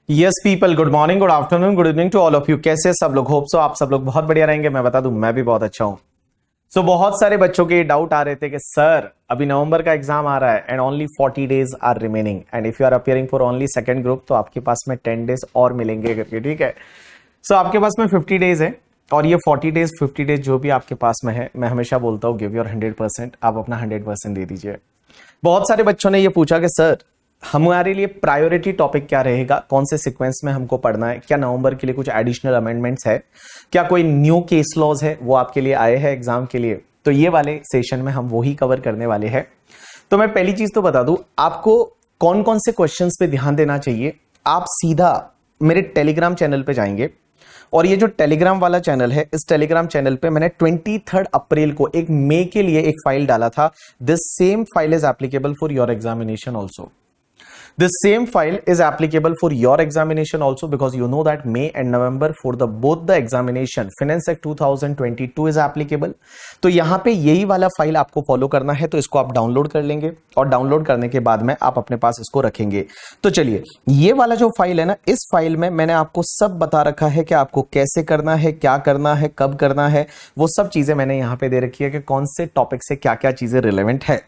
Yes people, good morning, good afternoon, good evening to all of you. कैसे सब लोग? Hope so आप सब लोग बहुत बढ़िया रहेंगे। मैं बता दूं, मैं भी बहुत अच्छा हूं। सो बहुत सारे बच्चों के डाउट आ रहे थे कि सर अभी नवंबर का एग्जाम आ रहा है and only 40 days are remaining and if you are appearing for only second group तो आपके पास में 10 डेज और मिलेंगे करके, ठीक है। सो आपके पास में 50 डेज है और ये 40 डेज 50 डेज जो भी आपके पास में है, मैं हमेशा बोलता हूँ गिव योर 100%, आप अपना 100% दे दीजिए। बहुत सारे बच्चों ने ये पूछा कि सर हमारे लिए प्रायोरिटी टॉपिक क्या रहेगा, कौन से सीक्वेंस में हमको पढ़ना है, क्या नवंबर के लिए कुछ एडिशनल अमेंडमेंट्स है, क्या कोई न्यू केस लॉज है वो आपके लिए आए हैं एग्जाम के लिए। तो ये वाले सेशन में हम वही कवर करने वाले हैं। तो मैं पहली चीज तो बता दूं आपको कौन कौन से क्वेश्चंस पे ध्यान देना चाहिए। आप सीधा मेरे टेलीग्राम चैनल पे जाएंगे और ये जो टेलीग्राम वाला चैनल है, इस टेलीग्राम चैनल पे मैंने 23 अप्रैल को एक मई के लिए एक फाइल डाला था। This same file is applicable for your examination also. This same file is applicable for your examination also because you know that May and November for the both the examination Finance Act 2022 is applicable। तो यहाँ पे यही वाला file आपको follow करना है, तो इसको आप डाउनलोड कर लेंगे और डाउनलोड करने के बाद में आप अपने पास इसको रखेंगे। तो चलिए, ये वाला जो फाइल है ना, इस फाइल में मैंने आपको सब बता रखा है कि आपको कैसे करना है, क्या करना है, कब करना है, वो सब चीजें मैंने यहाँ पे दे रखी है कि कौन से टॉपिक से क्या क्या चीजें रिलेवेंट है।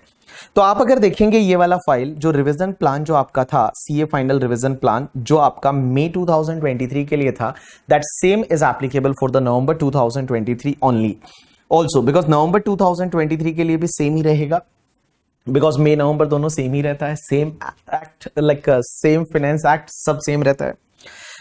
तो आप अगर देखेंगे ये वाला फाइल, जो रिवीजन प्लान जो आपका था, सीए फाइनल रिवीजन प्लान जो आपका मई 2023 के लिए था, that same is applicable for the November 2023 only also, because November 2023 के लिए भी सेम ही रहेगा, बिकॉज मई नवंबर दोनों सेम ही रहता है, same act like same finance act सब सेम रहता है।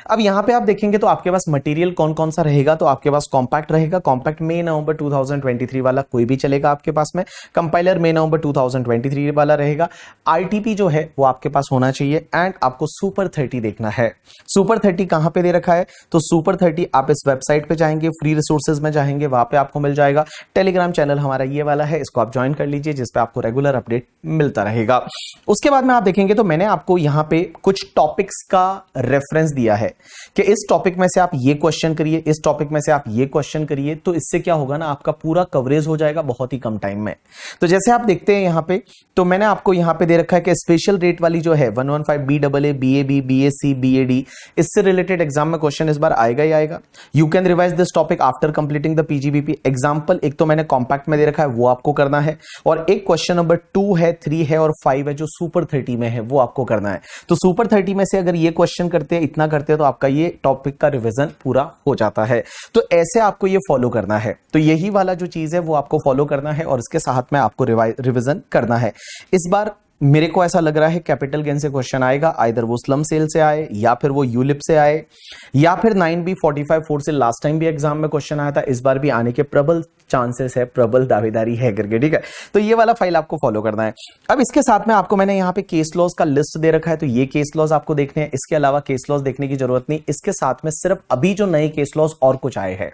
अब यहां पे आप देखेंगे तो आपके पास मटेरियल कौन कौन सा रहेगा, तो आपके पास कॉम्पैक्ट रहेगा। कॉम्पैक्ट मई नवंबर 2023 वाला कोई भी चलेगा आपके पास में। कंपाइलर मई नवंबर 2023 वाला रहेगा। आरटीपी जो है वो आपके पास होना चाहिए एंड आपको सुपर 30 देखना है। सुपर 30 कहां पे दे रखा है, तो सुपर 30 आप इस वेबसाइट पे जाएंगे, फ्री रिसोर्सेज में जाएंगे, वहां पे आपको मिल जाएगा। टेलीग्राम चैनल हमारा ये वाला है, इसको आप ज्वाइन कर लीजिए, जिसपे आपको रेगुलर अपडेट मिलता रहेगा। उसके बाद में आप देखेंगे तो मैंने आपको यहां पे कुछ टॉपिक्स का रेफरेंस दिया है कि इस टॉपिक में से आप ये क्वेश्चन करिए, इस टॉपिक में से आप ये क्वेश्चन करिए, तो इससे क्या होगा ना, आपका पूरा कवरेज हो जाएगा बहुत ही कम टाइम में। तो जैसे आप देखते हैं यहां पे, तो मैंने आपको यहां पे दे रखा है कि स्पेशल रेट वाली जो है 115 BAA BAB BAC BAD, इससे रिलेटेड एग्जाम में क्वेश्चन इस बार आएगा ही आएगा। You can revise this topic after completing the PGBP example. एक तो मैंने कॉम्पैक्ट में दे रखा है, वो आपको करना है, और एक क्वेश्चन नंबर 2 है, 3 है और 5 है जो सुपर 30 में है, वो आपको करना है। तो सुपर 30 में से अगर ये क्वेश्चन करते हैं, इतना करते हैं, तो आपका ये टॉपिक का रिवीजन पूरा हो जाता है। तो ऐसे आपको ये फॉलो करना है। तो यही वाला जो चीज है वो आपको फॉलो करना है और इसके साथ में आपको रिवीजन करना है। इस बार मेरे को ऐसा लग रहा है कैपिटल गेन से क्वेश्चन आएगा, आइदर वो स्लम सेल से आए या फिर वो यूलिप से आए या फिर 9B 45-4 से लास्ट टाइम भी एग्जाम में क्वेश्चन आया था, इस बार भी आने के प्रबल चांसेस है, प्रबल दावेदारी है करके, ठीक है। तो ये वाला फाइल आपको फॉलो करना है। अब इसके साथ में आपको मैंने यहाँ पे केस लॉज का लिस्ट दे रखा है, तो ये केस लॉज आपको देखने हैं। इसके अलावा केस लॉज देखने की जरूरत नहीं, इसके साथ में सिर्फ अभी जो नए केस लॉज और कुछ आए हैं,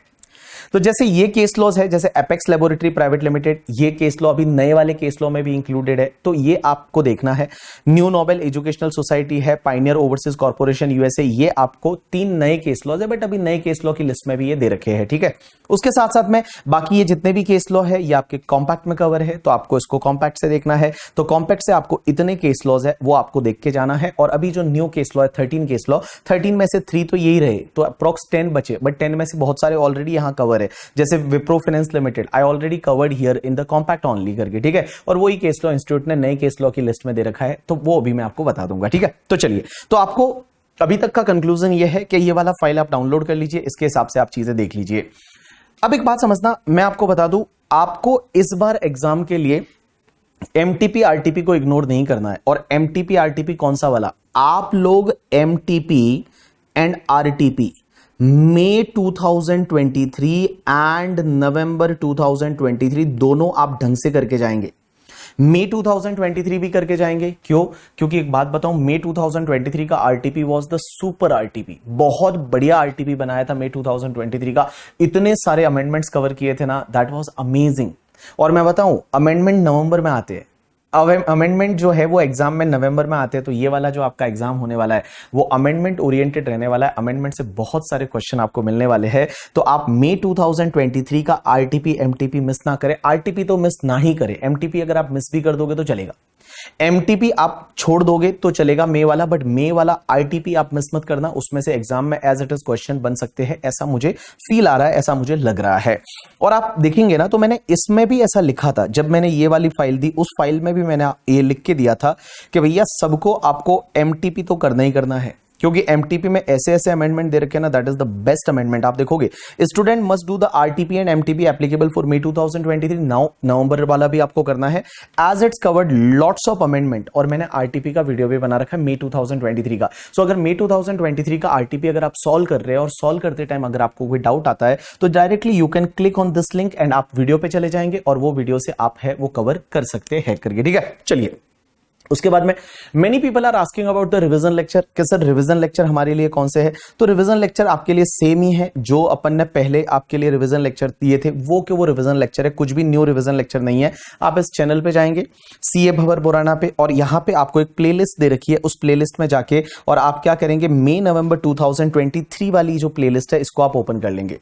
तो जैसे ये केस लॉज है, जैसे एपेक्स लेबोरेटरी प्राइवेट लिमिटेड, ये केस लॉ अभी नए वाले केस लॉ में भी इंक्लूडेड है, तो ये आपको देखना है। न्यू नोबेल एजुकेशनल सोसाइटी है, पाइनियर ओवरसीज कॉर्पोरेशन यूएसए, ये आपको 3 नए केस लॉज है, बट अभी नए केस लॉ की लिस्ट में भी ये दे रखे हैं, ठीक है। उसके साथ साथ में बाकी ये जितने भी केस लॉ है ये आपके कॉम्पैक्ट में कवर है, तो आपको इसको कॉम्पैक्ट से देखना है। तो कॉम्पैक्ट से आपको इतने केस लॉज है वो आपको देख के जाना है। और अभी जो न्यू केस लॉ है 13 केस लॉ, 13 में से 3 तो यही रहे, तो अप्रोक्स 10 बचे, बट 10 में से बहुत सारे ऑलरेडी यहां कवर है, जैसे Wipro finance limited I already covered here in the compact only करके, ठीक है। और वही केस लॉ इंस्टीट्यूट ने नए केस लॉ की लिस्ट में दे रखा है, तो वो अभी मैं आपको बता दूंगा, ठीक है। तो चलिए, तो आपको अभी तक का कंक्लूजन ये है कि ये वाला फाइल आप डाउनलोड कर लीजिए, इसके हिसाब से आप चीजें देख लीजिए। अब एक बात समझना, मैं आपको बता दूं, आपको इस बार एग्जाम के लिए एमटीपी आरटीपी को इग्नोर नहीं करना है। और एमटीपी आरटीपी कौन सा वाला, आप लोग MTP and RTP May 2023 and November 2023 दोनों आप ढंग से करके जाएंगे। मई 2023 भी करके जाएंगे, क्यों? क्योंकि एक बात बताऊं, मई 2023 का RTP was the super RTP, बहुत बढ़िया आरटीपी बनाया था मई 2023 का, इतने सारे अमेंडमेंट्स कवर किए थे ना, दैट वाज अमेजिंग। और मैं बताऊं, अमेंडमेंट नवंबर में आते हैं, अमेंडमेंट जो है वो एग्जाम में नवंबर में आते हैं, तो ये वाला जो आपका एग्जाम होने वाला है वो अमेंडमेंट ओरिएंटेड रहने वाला है। अमेंडमेंट से बहुत सारे क्वेश्चन आपको मिलने वाले हैं, तो आप मई 2023 का आरटीपी एमटीपी मिस ना करें। आरटीपी तो मिस ना ही करें, एमटीपी अगर आप मिस भी कर दोगे तो चलेगा, एमटीपी आप छोड़ दोगे तो चलेगा मे वाला, बट मे वाला आरटीपी आप मिस मत करना, उसमें से एग्जाम में एज इट इज क्वेश्चन बन सकते हैं, ऐसा मुझे फील आ रहा है, ऐसा मुझे लग रहा है। और आप देखेंगे ना तो मैंने इसमें भी ऐसा लिखा था, जब मैंने ये वाली फाइल दी उस फाइल में भी मैंने ये लिख के दिया था कि भैया सबको आपको एमटीपी तो करना ही करना है, क्योंकि एमटीपी में ऐसे ऐसे अमेंडमेंट दे रखे हैं ना, that is the best amendment. आप देखोगे student must do the RTP and MTP applicable for May 2023। Now November वाला भी आपको करना है, as it's covered lots of amendment, और मैंने आरटीपी का वीडियो भी बना रखा है मे 2023 का। सो अगर मे 2023 का आरटीपी अगर आप सॉल्व कर रहे हैं और सॉल्व करते टाइम अगर आपको कोई डाउट आता है तो directly you can click on this link and आप वीडियो पे चले जाएंगे और वो वीडियो से आप है वो कवर कर सकते हैं करके, ठीक है। चलिए उसके बाद में many people are asking about the revision lecture कि सर रिवीजन लेक्चर हमारे लिए कौन से है। तो रिवीजन लेक्चर आपके लिए सेम ही है जो अपन ने पहले आपके लिए रिवीजन लेक्चर दिए थे, वो रिवीजन लेक्चर है, कुछ भी न्यू रिवीजन लेक्चर नहीं है। आप इस चैनल पे जाएंगे सीए भंवर बोराना पे और यहां पे आपको एक प्लेलिस्ट दे रखी है, उस प्लेलिस्ट में जाके और आप क्या करेंगे, मई नवंबर 2023 वाली जो प्लेलिस्ट है इसको आप ओपन कर लेंगे।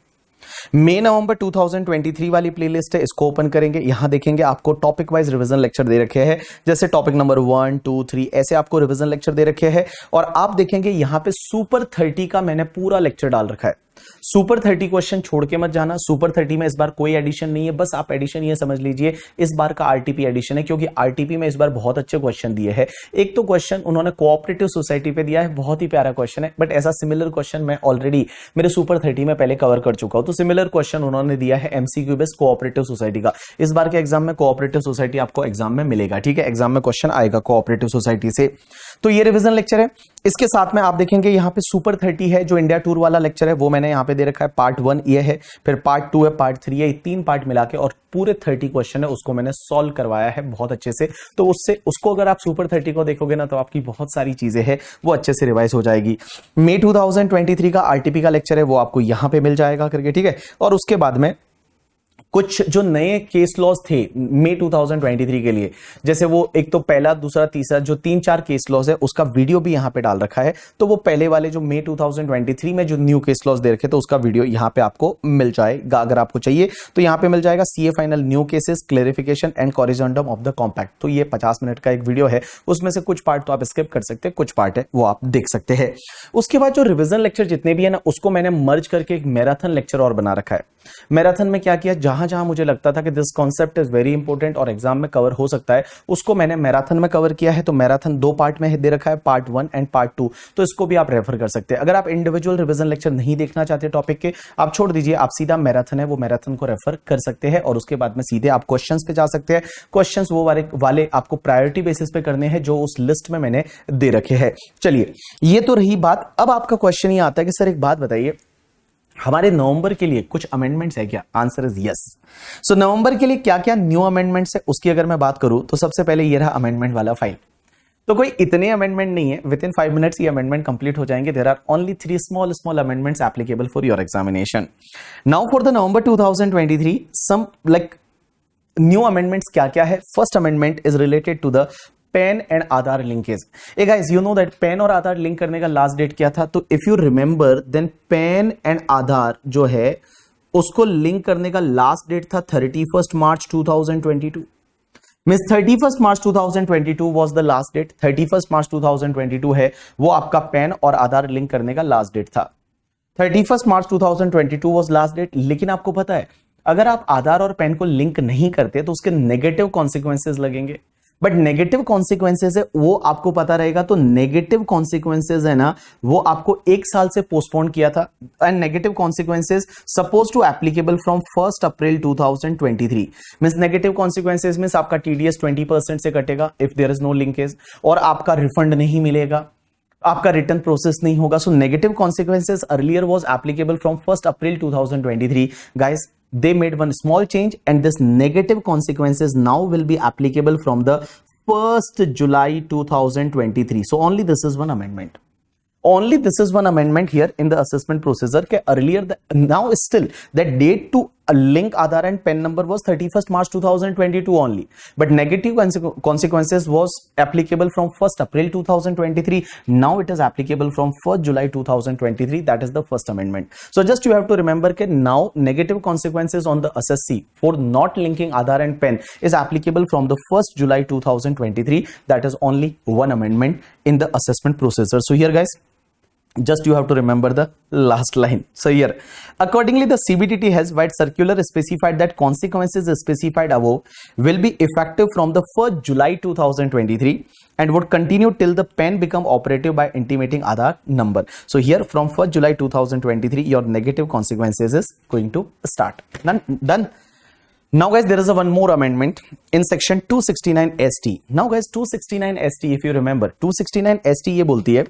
मई नवंबर 2023 वाली प्लेलिस्ट है, इसको ओपन करेंगे। यहां देखेंगे आपको टॉपिक वाइज रिवीजन लेक्चर दे रखे हैं, जैसे टॉपिक नंबर 1, 2, 3 ऐसे आपको रिवीजन लेक्चर दे रखे हैं। और आप देखेंगे यहां पे सुपर 30 का मैंने पूरा लेक्चर डाल रखा है। सुपर 30 क्वेश्चन छोड़ के मत जाना, सुपर 30 में इस बार कोई एडिशन नहीं है, बस आप एडिशन ये समझ लीजिए इस बार का आरटीपी एडिशन है, क्योंकि आरटीपी में इस बार बहुत अच्छे क्वेश्चन दिए हैं। एक तो क्वेश्चन उन्होंने कोऑपरेटिव सोसाइटी पे दिया है, बहुत ही प्यारा क्वेश्चन है, बट ऐसा सिमिलर क्वेश्चन मैं ऑलरेडी मेरे सुपर 30 में पहले कवर कर चुका हूं। तो सिमिलर क्वेश्चन उन्होंने दिया है एमसीक्यू बेस्ड कोऑपरेटिव सोसाइटी का। इस बार के एग्जाम में कोऑपरेटिव सोसाइटी आपको एग्जाम में मिलेगा, ठीक है, एग्जाम में क्वेश्चन आएगा कोऑपरेटिव सोसाइटी से। तो ये रिवीजन लेक्चर है। इसके साथ में आप देखेंगे यहाँ पे सुपर 30 है, जो इंडिया टूर वाला लेक्चर है वो मैंने यहाँ पे दे रखा है। पार्ट 1 ये है, फिर पार्ट 2 है, पार्ट 3 है, ये 3 पार्ट मिला के और पूरे 30 क्वेश्चन है उसको मैंने सॉल्व करवाया है बहुत अच्छे से। तो उसको अगर आप सुपर 30 को देखोगे ना तो आपकी बहुत सारी चीजें हैं वो अच्छे से रिवाइज हो जाएगी। मई 2023 का आरटीपी का लेक्चर है वो आपको यहां पे मिल जाएगा करके, ठीक है। और उसके बाद में कुछ जो नए केस लॉज थे मई 2023 के लिए, जैसे वो एक तो पहला, दूसरा, तीसरा जो 3-4 केस लॉज है उसका वीडियो भी यहां पे डाल रखा है। तो वो पहले वाले जो मई 2023 में जो न्यू केस लॉज दे रखे तो उसका वीडियो यहां पे आपको मिल जाएगा। अगर आपको चाहिए तो यहां पे मिल जाएगा CA final new cases clarification and corrigendum of the compact. तो ये 50 मिनट का एक वीडियो है, उसमें से कुछ पार्ट तो आप स्किप कर सकते हैं, कुछ पार्ट है वो आप देख सकते हैं। उसके बाद जो रिविजन लेक्चर जितने भी है ना उसको मैंने मर्ज करके एक मैराथन लेक्चर और बना रखा है। मैराथन में क्या किया, जहां जहां मुझे लगता था कि this concept is very important और एग्जाम में कवर हो सकता है उसको मैंने मैराथन में कवर किया है। तो मैराथन 2 पार्ट में दे रखा है, पार्ट 1 एंड पार्ट 2। तो इसको भी आप रेफर कर सकते हैं। अगर आप इंडिविजुअल रिवीजन लेक्चर नहीं देखना चाहते टॉपिक के, आप छोड़ दीजिए, आप सीधा मैराथन है वो मैराथन को रेफर कर सकते हैं और उसके बाद में सीधे आप क्वेश्चंस पे जा सकते हैं। क्वेश्चंस वो वाले आपको प्रायोरिटी बेसिस पे करने हैं जो उस लिस्ट में मैंने दे रखे हैं। चलिए ये तो रही बात। अब आपका क्वेश्चन ये आता है कि सर एक बात बताइए, हमारे नवंबर के लिए कुछ अमेंडमेंट्स है क्या? Answer is yes. So November के लिए क्या क्या न्यू अमेंडमेंट्स है उसकी अगर मैं बात करूं तो सबसे पहले ये रहा अमेंडमेंट वाला फाइल। तो कोई इतने अमेंडमेंट नहीं है, विद इन 5 मिनट्स ये अमेंडमेंट कंप्लीट हो जाएंगे। There are only 3 small amendments applicable for your examination. Now for the November 2023 some like new amendments क्या क्या है। First amendment is related to the PAN and Aadhaar linkage. A guys you know that PAN और Aadhaar link करने का last date क्या था? तो if you remember then PAN and Aadhaar जो है उसको लिंक करने का लास्ट डेट था 31 मार्च 2022। Means 31 March 2022 was the last date. 31 मार्च 2022 है वो आपका पैन और आधार लिंक करने का लास्ट डेट था। 31 मार्च 2022 वाज लास्ट डेट। लेकिन आपको पता है अगर आप आधार और पैन को लिंक नहीं करते तो उसके नेगेटिव कॉन्सिक्वेंसेस लगेंगे। बट नेगेटिव कॉन्सिक्वेंसेज है वो आपको पता रहेगा। तो नेगेटिव कॉन्सिक्वेंसेज है ना वो आपको 1 साल से पोस्टपोन किया था। And negative consequences suppose to applicable from 1 April 2023। Means negative consequences means आपका टीडीएस 20% से कटेगा if there is no linkage, और आपका रिफंड नहीं मिलेगा, आपका रिटर्न प्रोसेस नहीं होगा। So negative consequences earlier was applicable from 1 April 2023। Guys they made one small change and this negative consequences now will be applicable from the 1st July 2023. So only this is one amendment. Only this is one amendment here in the assessment procedure. Ke earlier now still that date to link Aadhaar and PAN number was 31st March 2022 only, but negative consequences was applicable from 1st April 2023. Now it is applicable from 1st July 2023. That is the first amendment. So just you have to remember that now negative consequences on the SSC for not linking Aadhaar and PAN is applicable from the 1st July 2023. That is only one amendment in the assessment procedure. So here guys, just you have to remember the last line. So here, accordingly, the CBDT has by circular specified that consequences specified above will be effective from the 1st July 2023 and would continue till the PAN become operative by intimating Aadhaar number. So here from 1st July 2023, your negative consequences is going to start. Done. Now guys, there is a one more amendment in section 269 ST. Now guys, 269 ST, if you remember, 269 ST ये बोलती है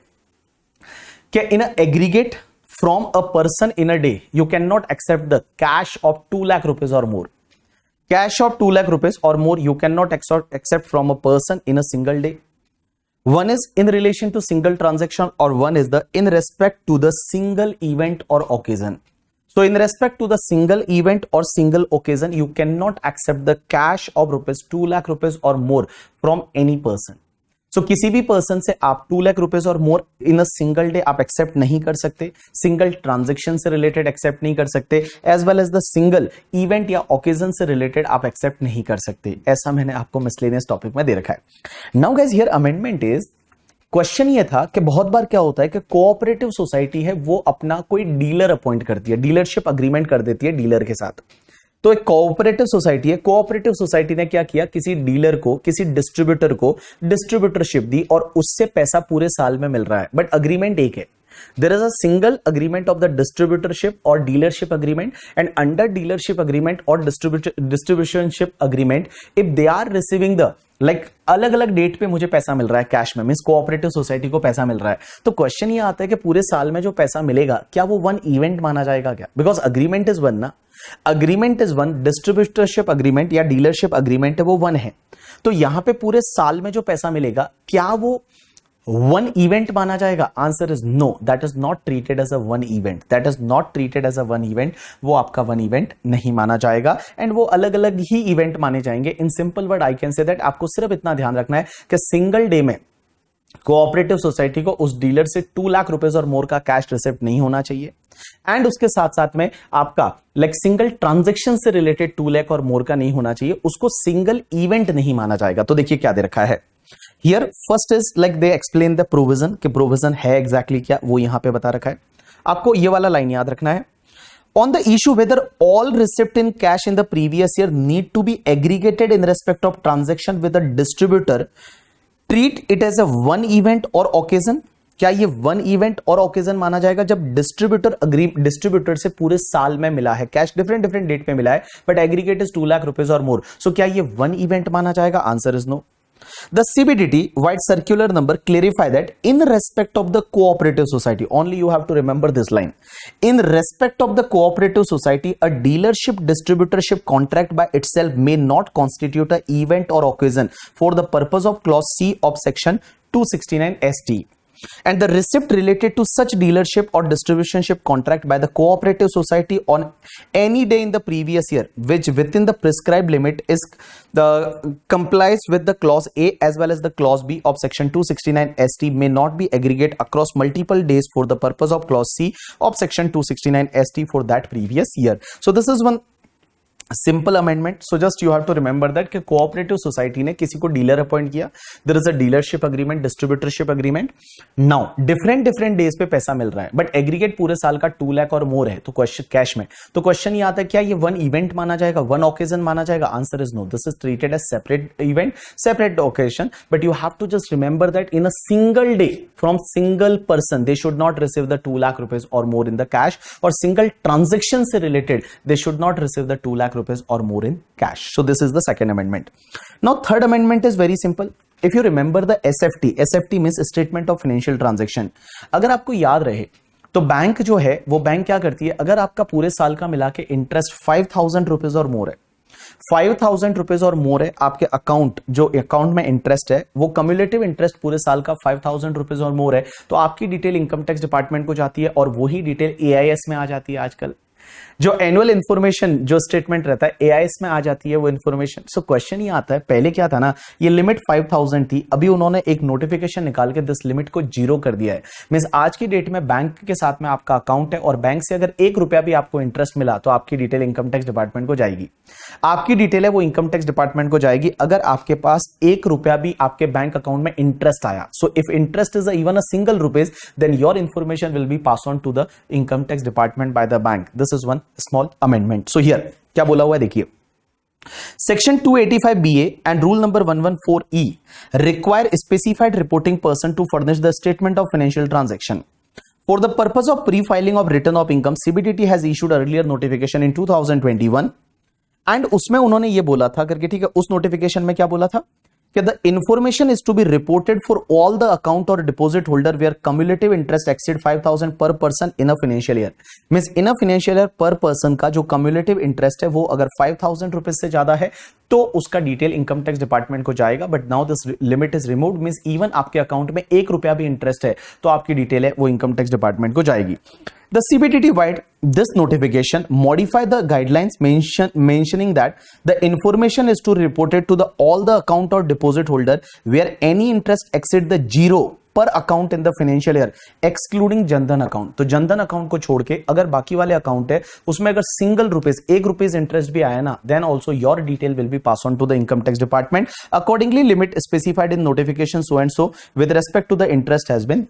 कि in an aggregate from a person in a day, you cannot accept the cash of 2 lakh rupees or more. Cash of 2 lakh rupees or more, you cannot accept from a person in a single day. One is in relation to single transaction or one is the in respect to the single event or occasion. So in respect to the single event or single occasion, you cannot accept the cash of rupees 2 lakh rupees or more from any person. So किसी भी person से आप 2 lakh rupees और more in a single day आप accept नहीं कर सकते, single transaction से रिलेटेड एक्सेप्ट नहीं कर सकते, as well as the single event या ओकेजन से रिलेटेड आप एक्सेप्ट नहीं कर सकते. ऐसा मैंने आपको मिसलेनियस टॉपिक में दे रखा है. Now guys, here amendment is, question ये था कि बहुत बार क्या होता है कि कोऑपरेटिव सोसाइटी है वो अपना कोई डीलर अपॉइंट करती है, डीलरशिप अग्रीमेंट कर देती है डीलर के साथ. तो एक कोऑपरेटिव सोसाइटी है, कोऑपरेटिव सोसाइटी ने क्या किया, किसी डीलर को, किसी डिस्ट्रीब्यूटर को डिस्ट्रीब्यूटरशिप दी और उससे पैसा पूरे साल में मिल रहा है, बट अग्रीमेंट एक है. There is a single agreement of the distributorship or dealership agreement, and under dealership agreement or distributorship agreement, if they are receiving the अलग अलग डेट पे मुझे पैसा मिल रहा है कैश में, मींस कोऑपरेटिव सोसाइटी को पैसा मिल रहा है, तो क्वेश्चन ये आता है कि पूरे साल में जो पैसा मिलेगा क्या वो वन इवेंट माना जाएगा क्या? बिकॉज अग्रीमेंट इज वन ना, agreement is one, distributorship agreement या डीलरशिप अग्रीमेंट है वो वन है. तो यहां पे पूरे साल में जो पैसा मिलेगा क्या वो वन इवेंट माना जाएगा? Answer is no, that is not treated as a one event, that is not treated as a one event. वो आपका वन इवेंट नहीं माना जाएगा एंड वो अलग अलग ही इवेंट माने जाएंगे. In simple word I can say that आपको सिर्फ इतना ध्यान रखना है कि सिंगल डे में कोऑपरेटिव सोसाइटी को उस डीलर से 2 लाख रुपीस और मोर का कैश रिसिप्ट नहीं होना चाहिए, एंड उसके साथ साथ में आपका सिंगल ट्रांजैक्शन से रिलेटेड 2 लाख और मोर का नहीं होना चाहिए, उसको सिंगल इवेंट नहीं माना जाएगा. तो देखिए क्या दे रखा है here. First is they explain the provision, कि प्रोविजन है एग्जैक्टली क्या, वो यहां पे बता रखा है. आपको ये वाला लाइन याद रखना है. On the issue whether all receipt in cash in the previous year need to be aggregated in respect of transaction with the distributor, treat it as a one event or occasion. क्या ये one event और occasion माना जाएगा जब distributor से पूरे साल में मिला है कैश, डिफरेंट डिफरेंट डेट पे मिला है, but aggregate is 2 lakh rupees और मोर. सो क्या ये वन इवेंट माना जाएगा? Answer is no. The CBDT white circular number clarify that in respect of the cooperative society, only you have to remember this line, in respect of the cooperative society, a dealership distributorship contract by itself may not constitute an event or occasion for the purpose of clause C of section 269 ST. And the receipt related to such dealership or distributorship contract by the cooperative society on any day in the previous year, which within the prescribed limit is complies with the clause A as well as the clause B of section 269 ST, may not be aggregate across multiple days for the purpose of clause C of section 269 ST for that previous year. So this is one simple amendment. So just you have to remember that कि cooperative society ने किसी को dealer appoint किया, there is a dealership agreement, distributorship agreement. Now different different days पे पैसा मिल रहा है, but aggregate पूरे साल का 2 लाख और मोर है, तो क्वेश्चन कैश में, तो क्वेश्चन ये आता है क्या ये वन इवेंट माना जाएगा, वन ओकेजन माना जाएगा? Answer is no, this is treated as separate event, separate occasion. But you have to just remember that in a single day from single person they should not receive the 2 lakh rupees और more in the cash, और single transaction से related they should not receive the 2 lakh rupees or more in cash. So this is the second amendment. Now third amendment is very simple. If you remember the SFT means statement of financial transaction. अगर आपको याद रहे तो bank जो है वो bank क्या करती है, अगर आपका पूरे साल का मिला के इंटरेस्ट 5,000 रुपीज और मोर है, 5,000 रुपीज और मोर है आपके अकाउंट, जो अकाउंट में इंटरेस्ट है वो कम्युलेटिव इंटरेस्ट पूरे साल का 5,000 रुपीज और मोर है, तो आपकी डिटेल इनकम टैक्स डिपार्टमेंट को जाती है और वही डिटेल AIS में आ जाती है आजकल. जो एनुअल इन्फॉर्मेशन जो स्टेटमेंट रहता है एआईएस में आ जाती है वो इन्फॉर्मेशन। सो क्वेश्चन ये आता है, पहले क्या था ना, ये लिमिट 5000 थी, अभी उन्होंने एक नोटिफिकेशन निकाल के दिस लिमिट को 0 कर दिया है। मींस आज की डेट में बैंक के साथ में आपका अकाउंट है और बैंक से अगर 1 रुपया भी आपको इंटरेस्ट मिला तो आपकी डिटेल इनकम टैक्स डिपार्टमेंट को जाएगी। आपकी डिटेल है वो इनकम टैक्स डिपार्टमेंट को जाएगी अगर आपके पास 1 रुपया भी आपके बैंक अकाउंट में इंटरेस्ट आया। So if interest is even a single rupees then your information will be pass on to the income tax department by the bank. This is one small amendment. So here क्या बोला हुआ है देखिए, section 285BA and rule number 114E require specified reporting person to furnish the statement of financial transaction. For the purpose of pre-filing of return of income, CBDT has issued earlier notification in 2021 and उसमें उन्होंने ये बोला था करके, ठीक है, उस notification में क्या बोला था कि the information is to be reported for all the account और deposit holder where cumulative interest exceed 5000 per person in a financial year. Means in a financial year per person का जो कम्युलेटिव इंटरेस्ट है वो अगर 5000 rupees से ज्यादा है तो उसका डिटेल इनकम टैक्स डिपार्टमेंट को जाएगा। But now this limit is removed, means even आपके अकाउंट में 1 रुपया भी इंटरेस्ट है तो आपकी डिटेल है वो इनकम टैक्स डिपार्टमेंट को जाएगी। The CBDT wide this notification modify the guidelines mentioning that the information is to reported to the all the account or deposit holder where any interest exceed the 0 पर account in the financial year excluding Jan Dhan account. तो Jan Dhan account को छोड़ के अगर बाकी वाले account है उसमें अगर सिंगल रुपीज 1 रुपीज इंटरेस्ट भी आया ना then also your detail will be pass on to the income tax department accordingly limit specified in notification so and so with respect to the interest has been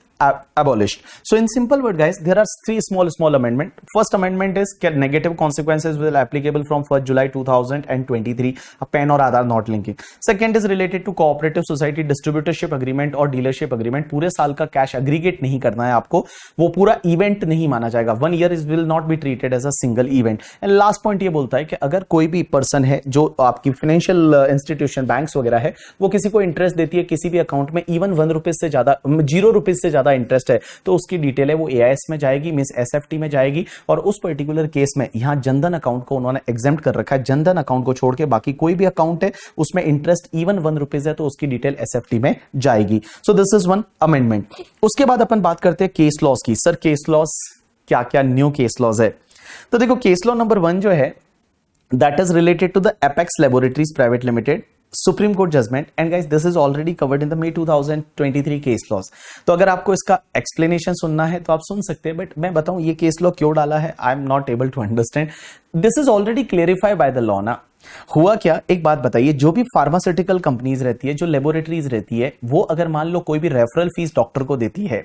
abolished. So in simple word guys, there are 3 small amendment. First amendment is that negative consequences will applicable from 1st July 2023, a PAN or Aadhaar not linking. Second is related to cooperative society distributorship agreement और dealership agreement. पूरे साल का cash aggregate नहीं करना है आपको, वो पूरा इवेंट नहीं माना जाएगा। 1 year is will not be treated as a single event. And last point ये बोलता है कि अगर कोई भी पर्सन है जो आपकी फाइनेंशियल इंस्टीट्यूशन बैंक्स वगैरह है वो किसी को इंटरेस्ट देती है किसी भी अकाउंट में इवन 1 रुपीज से ज्यादा 0 रुपीज से ज्यादा इंटरेस्ट है तो उसकी डिटेल है वो एआईएस में जाएगी, मींस एसएफटी में जाएगी। और उस पर्टिकुलर केस में यहां जनधन अकाउंट को उन्होंने एग्जेम्प्ट कर रखा है। जनधन अकाउंट को छोड़ के बाकी कोई भी अकाउंट है उसमें इंटरेस्ट इवन 1 रुपीज है तो उसकी डिटेल एसएफटी में जाएगी। सो दिस इज वन अमेंडमेंट। उसके बाद अपन बात करते हैं केस लॉस की। सर केस लॉस क्या क्या न्यू केस लॉस है? तो देखो केस लॉ नंबर 1 जो है that is related to the apex laboratories private limited supreme court judgment and guys this is already covered in the May 2023 case laws. तो अगर आपको इसका एक्सप्लेनेशन सुनना है तो आप सुन सकते हैं, बट मैं बताऊं ये केस लॉ क्यों डाला है, I am not able to understand. This is already clarified by the law ना। हुआ क्या, एक बात बताइए, जो भी फार्मास्यूटिकल कंपनीज रहती है, जो लेबोरेटरीज रहती है, वो अगर मान लो कोई भी रेफरल फीस डॉक्टर को देती है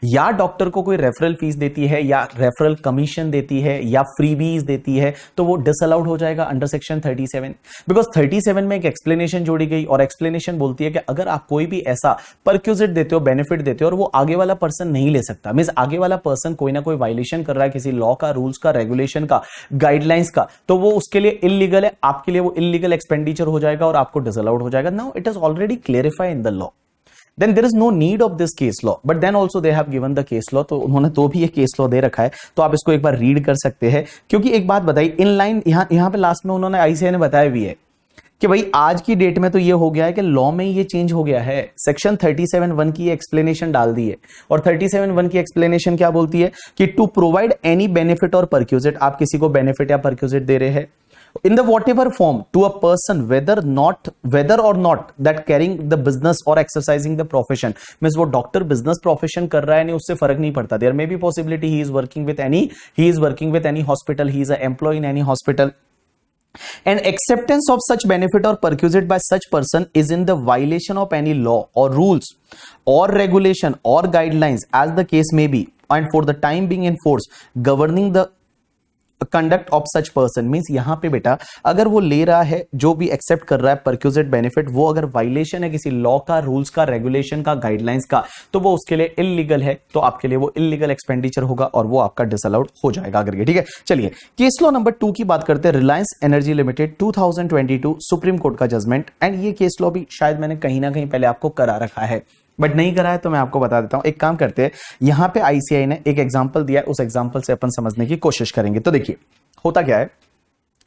या डॉक्टर को कोई रेफरल फीस देती है या रेफरल कमीशन देती है या फ्रीबीज देती है तो वो डिसअलाउड हो जाएगा अंडर सेक्शन 37। बिकॉज 37 में एक एक्सप्लेनेशन जोड़ी गई और एक्सप्लेनेशन बोलती है कि अगर आप कोई भी ऐसा परक्यूजिट देते हो, बेनिफिट देते हो और वो आगे वाला पर्सन नहीं ले सकता, मींस आगे वाला पर्सन कोई ना कोई वायलेशन कर रहा है किसी लॉ का, रूल्स का, रेगुलेशन का, गाइडलाइंस का, तो वो उसके लिए इलीगल है, आपके लिए वो इलीगल एक्सपेंडिचर हो जाएगा और आपको डिसअलाउड हो जाएगा। Now it is already clarified in the law, then there is no need of this case law, but then also they have given the case law। तो उन्होंने तो भी ये केस लॉ दे रखा है तो आप इसको एक बार रीड कर सकते हैं। क्योंकि एक बात बताई इन लाइन यहाँ पे लास्ट में उन्होंने आईसीआई ने बताया भी है कि भाई आज की डेट में तो ये हो गया है कि लॉ में ये चेंज हो गया है। सेक्शन 37(1) की एक्सप्लेनेशन डाल दी है और 37(1) की एक्सप्लेनेशन क्या बोलती है कि टू प्रोवाइड एनी बेनिफिट और परक्यूजिट, आप किसी को बेनिफिट या परक्यूजिट दे रहे हैं in the whatever form to a person whether or not that carrying the business or exercising the profession, means वो डॉक्टर बिजनेस प्रोफेशन कर रहा है नहीं, उससे फर्क नहीं पड़ता। there may be possibility he is working with any hospital, he is an employee in any hospital, and acceptance of such benefit or perquisite by such person is in the violation of any law or rules or regulation or guidelines as the case may be and for the time being in force governing the conduct of such person. Means यहां पे बेटा अगर वो ले रहा है, जो भी एक्सेप्ट कर रहा है परक्यूजिट बेनिफिट, वो अगर वायलेशन है किसी लॉ का, रूल्स का, रेगुलेशन का, गाइडलाइंस का, तो वो उसके लिए इलीगल है, तो आपके लिए वो इलीगल एक्सपेंडिचर होगा और वो आपका डिसअलाउड हो जाएगा करके। ठीक है, चलिए केस लॉ नंबर 2 की बात करते हैं। Reliance Energy limited 2022 supreme court का जजमेंट एंड ये केस लॉ भी शायद मैंने कहीं ना कहीं पहले आपको करा रखा है, बट नहीं करा है तो मैं आपको बता देता हूं। एक काम करते हैं, यहां पे आईसीआई ने एक एग्जांपल दिया है, उस एग्जांपल से अपन समझने की कोशिश करेंगे। तो देखिए होता क्या है,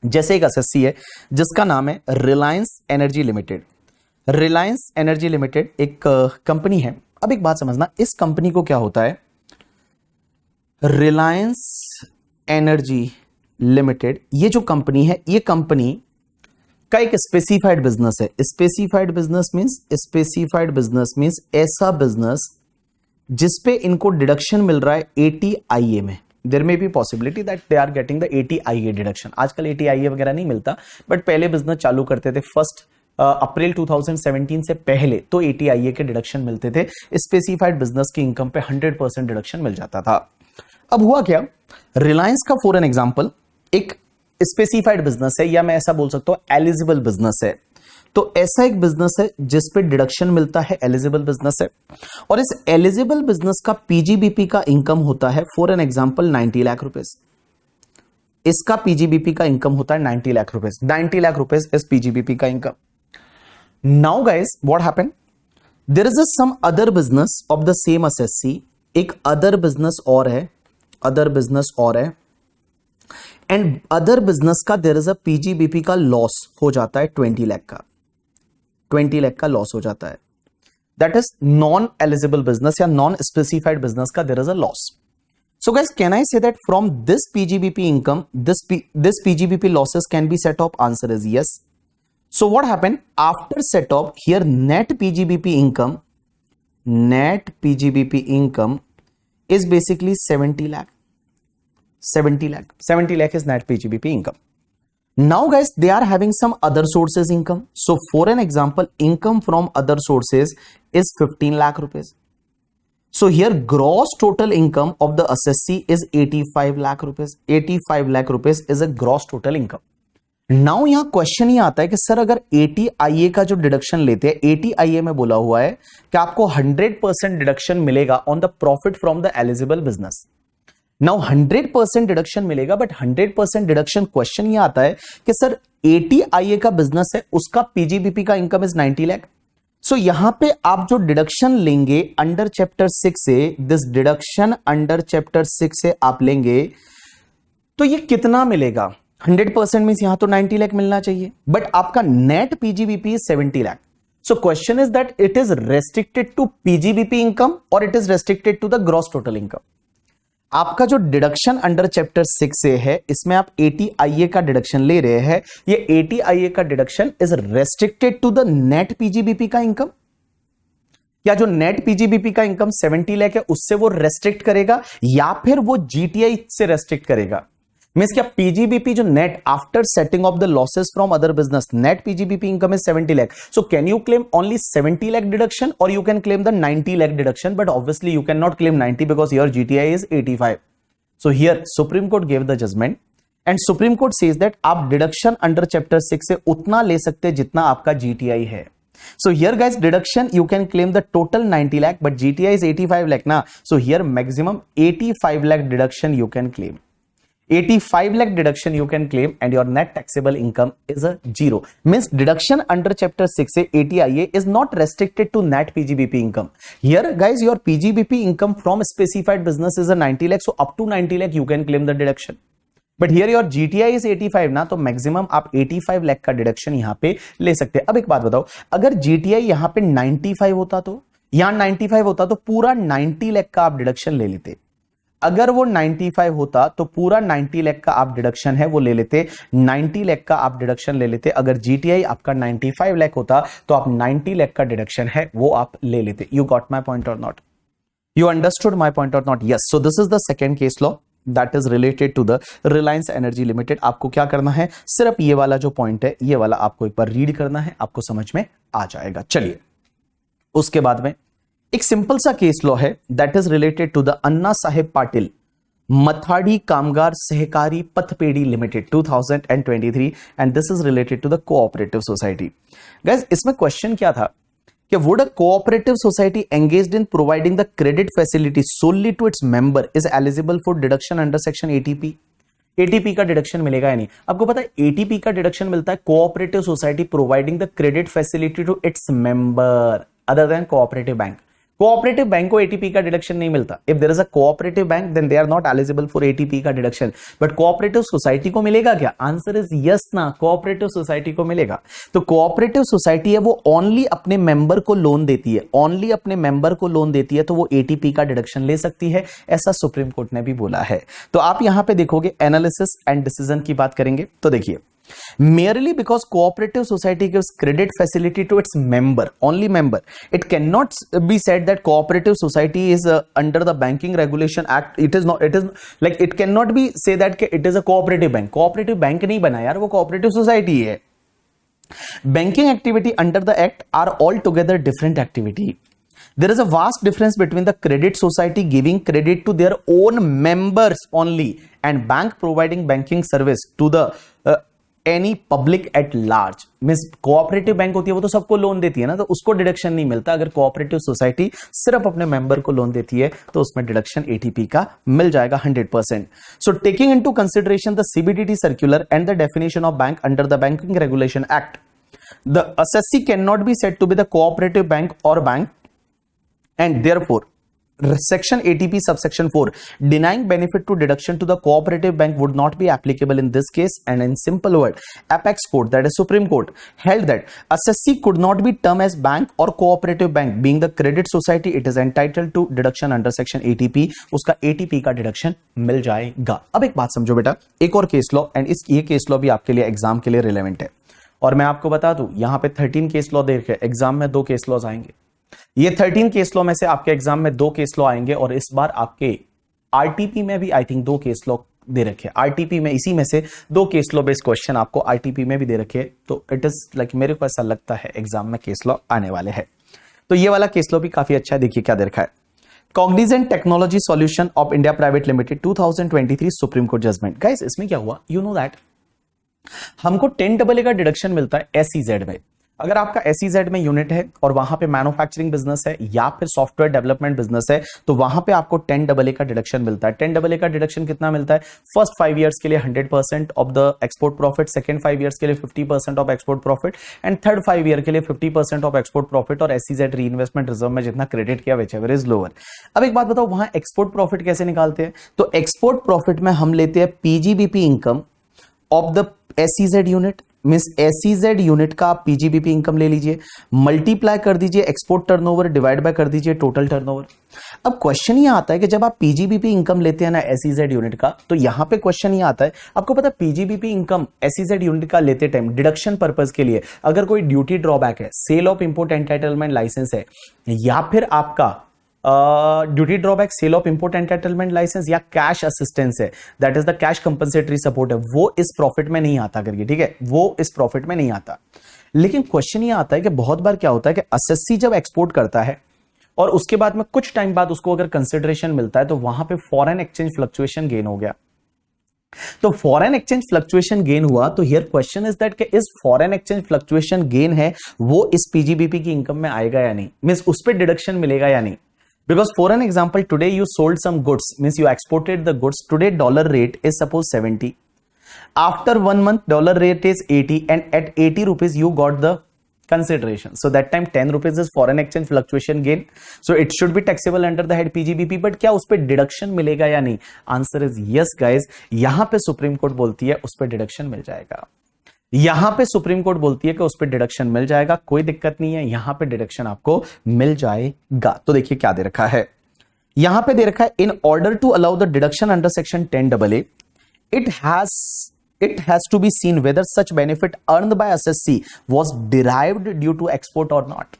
जैसे एक एसएससी है जिसका नाम है Reliance Energy limited. Reliance Energy limited एक कंपनी है। अब एक बात समझना, इस कंपनी को क्या होता है, रिलायंस एनर्जी लिमिटेड, ये जो कंपनी है, ये कंपनी का एक स्पेसिफाइड बिजनेस है। स्पेसिफाइड बिजनेस मींस ऐसा बिजनेस जिसपे इनको डिडक्शन मिल रहा है 80IA में। There may be possibility that they are getting the 80IA deduction. आजकल 80IA वगैरह नहीं मिलता, बट पहले बिजनेस चालू करते थे 1 अप्रैल 2017 से पहले तो 80IA के डिडक्शन मिलते थे। स्पेसिफाइड बिजनेस की इनकम पे 100% डिडक्शन मिल जाता था। अब हुआ क्या, रिलायंस का फॉर एन एग्जांपल एक स्पेसिफाइड बिजनेस है, या मैं ऐसा बोल सकता हूं एलिजिबल बिजनेस है। तो ऐसा एक बिजनेस है जिस पे डिडक्शन मिलता है, एलिजिबल बिजनेस है, और इस एलिजिबल बिजनेस का पीजीबीपी का इनकम होता है for an example 90 lakh rupees. इसका पीजीबीपी का इनकम होता है 90 लाख रुपीस। 90 लाख रुपीस इस पीजीबीपी का income. Now guys what happened, there is some other business of the same SSC, एक अदर बिजनेस और है, एंड अदर बिजनेस का देयर इज अ पीजीबीपी का लॉस हो जाता है 20 लाख का, 20 लाख का लॉस हो जाता है। That is non eligible business या नॉन स्पेसिफाइड बिजनेस का there is a loss. So guys, can I say that from this PGBP income, this PGBP losses can be set off? Answer is yes. So what happened after set off? Here net PGBP income is basically 70 lakh. 70 lakh is net PGBP income. Now guys, they are having some other sources income. So for an example, income from other sources is 15 lakh rupees. So here gross total income of the assessee is 85 lakh rupees. 85 lakh rupees is a gross total income. Now यहां question ये आता है कि sir अगर 80IA का जो deduction लेते हैं, 80IA में बोला हुआ है कि आपको 100% डिडक्शन मिलेगा on the profit from the eligible business. Now 100% deduction मिलेगा, बट 100% डिडक्शन क्वेश्चन ये आता है कि सर 80IA का बिजनेस है, उसका पीजीबीपी का इनकम इज 90 लाख। सो यहां पे आप जो डिडक्शन लेंगे अंडर चैप्टर 6 से, दिस डिडक्शन अंडर चैप्टर 6 से आप लेंगे तो ये कितना मिलेगा? 100% मींस यहां तो 90 लाख मिलना चाहिए, बट आपका net PGBP 70 lakh. So question is that it is restricted to PGBP income और it is restricted to the gross total income. आपका जो डिडक्शन अंडर चैप्टर 6 से है, इसमें आप 80IA का डिडक्शन ले रहे हैं, ये 80IA का deduction is restricted to the net PGBP का इनकम, या जो नेट पीजीबीपी का इनकम 70 लाख है उससे वो रेस्ट्रिक्ट करेगा, या फिर वो जीटीआई से रेस्ट्रिक्ट करेगा। मींस क्या पीजीबीपी जो net after setting of the losses from other business, net PGBP income is 70 lakh. So can you claim only 70 lakh deduction or you can claim the 90 lakh deduction, but obviously you cannot claim 90 because your GTI is 85. So here Supreme Court gave the judgment and Supreme Court says that आप deduction under chapter 6 से उतना ले सकते जितना आपका GTI है। So here guys, deduction you can claim the total 90 lakh but GTI is 85 lakh na, so here maximum 85 lakh deduction you can claim. 85 lakh deduction you can claim and your net taxable income is a 0. Means deduction under chapter 6 से 80IA is not restricted to net PGBP income. Here guys, your PGBP income from specified business is a 90 lakh, so up to 90 lakh you can claim the deduction. But here your GTI is 85 ना, तो maximum आप 85 लाख का deduction यहां पे ले सकते हैं। अब एक बात बताओ, अगर GTI यहां पे 95 होता तो, यहां 95 होता तो पूरा 90 लाख का आप डिडक्शन ले लेते। अगर वो 95 होता तो पूरा 90 लाख का आप डिडक्शन है वो ले लेते, 90 लाख का आप डिडक्शन ले लेते। अगर जीटीआई आपका 95 लाख होता तो आप 90 लाख का डिडक्शन है वो आप ले लेते। यू गॉट माय पॉइंट और not? You understood my point और not? Yes. So this is the second case law that is related to the Reliance Energy Limited. आपको क्या करना है, सिर्फ ये वाला जो पॉइंट है ये वाला आपको एक बार रीड करना है, आपको समझ में आ जाएगा। चलिए उसके बाद में एक सिंपल सा केस लॉ है that is related to the Anna Saheb Patil Mathadi Kamgar Sahakari Pathpedhi limited 2023 and this is related to the cooperative society. Guys इसमें क्वेश्चन क्या था कि would a cooperative society engaged in providing the credit facility solely to its member is eligible for deduction under section eighty P? Eighty P का deduction मिलेगा या नहीं? आपको पता है एटीपी का डिडक्शन मिलता है cooperative society providing the credit facility to its member other than cooperative bank. Cooperative bank को एटीपी का डिडक्शन नहीं मिलता. If there is a cooperative bank then they are not eligible for eighty P का deduction. But cooperative society को मिलेगा क्या? Answer is yes ना, cooperative society को मिलेगा. तो कोऑपरेटिव सोसाइटी है वो ओनली अपने मेंबर को लोन देती है, ओनली अपने मेंबर को लोन देती है, तो वो एटीपी का डिडक्शन ले सकती है, ऐसा सुप्रीम कोर्ट ने भी बोला है. तो आप यहां पे देखोगे एनालिसिस एंड डिसीजन की बात करेंगे तो देखिए, merely because cooperative society gives credit facility to its member, only member, it cannot be said that cooperative society is under the banking regulation act. It is not, it is like it cannot be say that it is a cooperative bank. Cooperative bank नहीं बना यार, वो cooperative society है. Banking activity under the act are altogether different activity. There is a vast difference between the credit society giving credit to their own members only and bank providing banking service to the any public at large. Means cooperative bank होती है वो तो सबको loan देती है ना, तो उसको डिडक्शन नहीं मिलता. अगर कोऑपरेटिव सोसाइटी सिर्फ अपने मेंबर को लोन देती है तो उसमें डिडक्शन एटीपी का मिल जाएगा 100%. So taking into consideration the CBDT circular and the definition of bank under the banking regulation act, the SSC can not be said to be the cooperative bank और bank, and therefore Section ATP subsection 4 denying benefit to deduction to the cooperative bank would not be applicable in this case. And in simple word, apex court, that is Supreme Court, held that assessee could not be termed as bank or cooperative bank. Being the credit society, it is entitled to deduction under section ATP. उसका ATP का deduction मिल जाएगा. अब एक बात समझो बेटा, एक और केस लॉ, एंड ये केस लॉ भी आपके लिए एग्जाम के लिए रिलेवेंट है. और मैं आपको बता दूं, यहां पे 13 केस लॉ देखे, एग्जाम में 2 केस लॉज आएंगे. ये 13 केस लॉ में से आपके एग्जाम में 2 केस लॉ आएंगे, और इस बार आपके आरटीपी में भी आई थिंक 2 केस लॉ दे रखे. आरटीपी में इसी में से 2 केस लॉ बेस्ड क्वेश्चन आपको आरटीपी में भी दे रखे. तो इट इज लाइक मेरे को ऐसा लगता है एग्जाम में केस लॉ आने वाले हैं. तो ये वाला केस लॉ भी काफी अच्छा है. देखिए क्या दे रखा है, Cognizant technology solution of India private limited 2023 supreme court judgment. Guys इसमें क्या हुआ, यू नो दैट हमको 10AA का डिडक्शन मिलता है एसईजेड में. अगर आपका एसईजेड में यूनिट है और वहां पे मैन्युफैक्चरिंग बिजनेस है या फिर सॉफ्टवेयर डेवलपमेंट बिजनेस है, तो वहां पे आपको 10AA का डिडक्शन मिलता है. 10AA का डिडक्शन कितना मिलता है? फर्स्ट 5 इयर्स के लिए 100% of the export profit, second 5 years के लिए 50% of export profit, and third 5 year के लिए 50% ऑफ एक्सपोर्ट प्रॉफिट, और एसईजेड री इन्वेस्टमेंट रिजर्व में जितना क्रेडिट किया विच एवर इज लोअर. अब एक बात बताओ, वहां एक्सपोर्ट प्रॉफिट कैसे निकालते हैं? तो एक्सपोर्ट प्रॉफिट में हम लेते हैं PGBP income of the SEZ unit. Means SEZ unit का आप पीजीबीपी इनकम ले लीजिए, मल्टीप्लाई कर दीजिए एक्सपोर्ट टर्नओवर, डिवाइड बाय कर दीजिए टोटल टर्नओवर. अब क्वेश्चन ये आता है कि जब आप पीजीबीपी इनकम लेते हैं ना एसईजेड यूनिट का, तो यहां पे क्वेश्चन ये आता है, आपको पता है पीजीबीपी इनकम एसईजेड यूनिट का लेते टाइम डिडक्शन पर्पस के लिए अगर कोई ड्यूटी ड्रॉबैक है, sale of import entitlement license है, या फिर आपका duty drawback, sale of import entitlement license, या कैश असिस्टेंस है, that is the cash compensatory support है, वो इस प्रॉफिट में नहीं आता करके. ठीक है, वो इस प्रॉफिट में नहीं आता. लेकिन क्वेश्चन ये आता है कि बहुत बार क्या होता है कि एसएससी जब एक्सपोर्ट करता है और उसके बाद में कुछ टाइम बाद उसको अगर कंसिडरेशन मिलता है, तो वहां पे फॉरेन एक्सचेंज फ्लक्चुएशन गेन हो गया. तो फॉरेन एक्सचेंज फ्लक्चुएशन गेन हुआ, तो हियर क्वेश्चन इज दैट कि इस फॉरेन एक्सचेंज फ्लक्चुएशन गेन है वो इस पीजीबीपी की इनकम में आएगा या नहीं, मींस उस पर डिडक्शन मिलेगा या नहीं. Because for an example, today you sold some goods, means you exported the goods. Today dollar rate is suppose 70. After 1 month, dollar rate is 80, and at 80 rupees you got the consideration. So that time 10 rupees is foreign exchange fluctuation gain. So it should be taxable under the head PGBP. But क्या उस पे deduction मिलेगा या नहीं? Answer is yes, guys. यहां पे supreme Court बोलती है उस पे डिडक्शन मिल जाएगा. यहां पे सुप्रीम कोर्ट बोलती है कि उस पर डिडक्शन मिल जाएगा, कोई दिक्कत नहीं है, यहां पे डिडक्शन आपको मिल जाएगा. तो देखिए क्या दे रखा है, यहां पे दे रखा है, in order to allow the deduction under section 10AA, it has to be seen whether such benefit earned by SSC was derived due to export or not.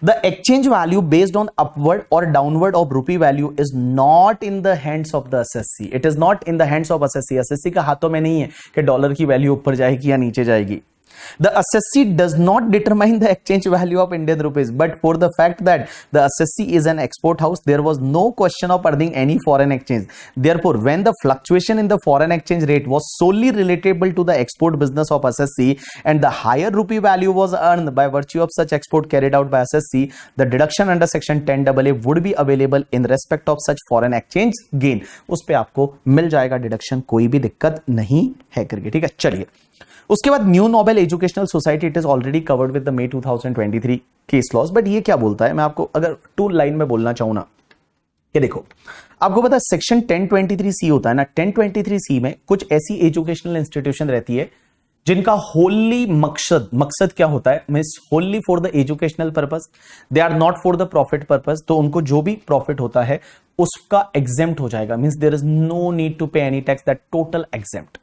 The exchange value based on upward or downward of rupee value is not in the hands of the SSC. It is not in the hands of SSC. SSC का हाथों में नहीं है कि dollar की value ऊपर जाएगी या नीचे जाएगी. The SSC does not determine the exchange value of Indian rupees, but for the fact that the SSC is an export house, there was no question of earning any foreign exchange. Therefore, when the fluctuation in the foreign exchange rate was solely relatable to the export business of SSC, and the higher rupee value was earned by virtue of such export carried out by SSC, the deduction under section 10AA would be available in respect of such foreign exchange gain. उस पे आपको मिल जाएगा deduction, कोई भी दिक्कत नहीं है करके. ठीक है, चलिए उसके बाद new Nobel educational society, it is already covered with the may 2023 case loss. But ये क्या बोलता है, मैं आपको अगर 2 लाइन में बोलना चाहूं ना, कि देखो आपको पता है सेक्शन 1023 सी होता है ना, 1023 सी में कुछ ऐसी एजुकेशनल इंस्टीट्यूशन रहती है जिनका होली मकसद क्या होता है, means wholly for the educational purpose, they are not for the profit purpose. तो उनको जो भी प्रॉफिट होता है उसका एग्जेम्प्ट हो जाएगा, means there is no need to pay any tax, that total exempt.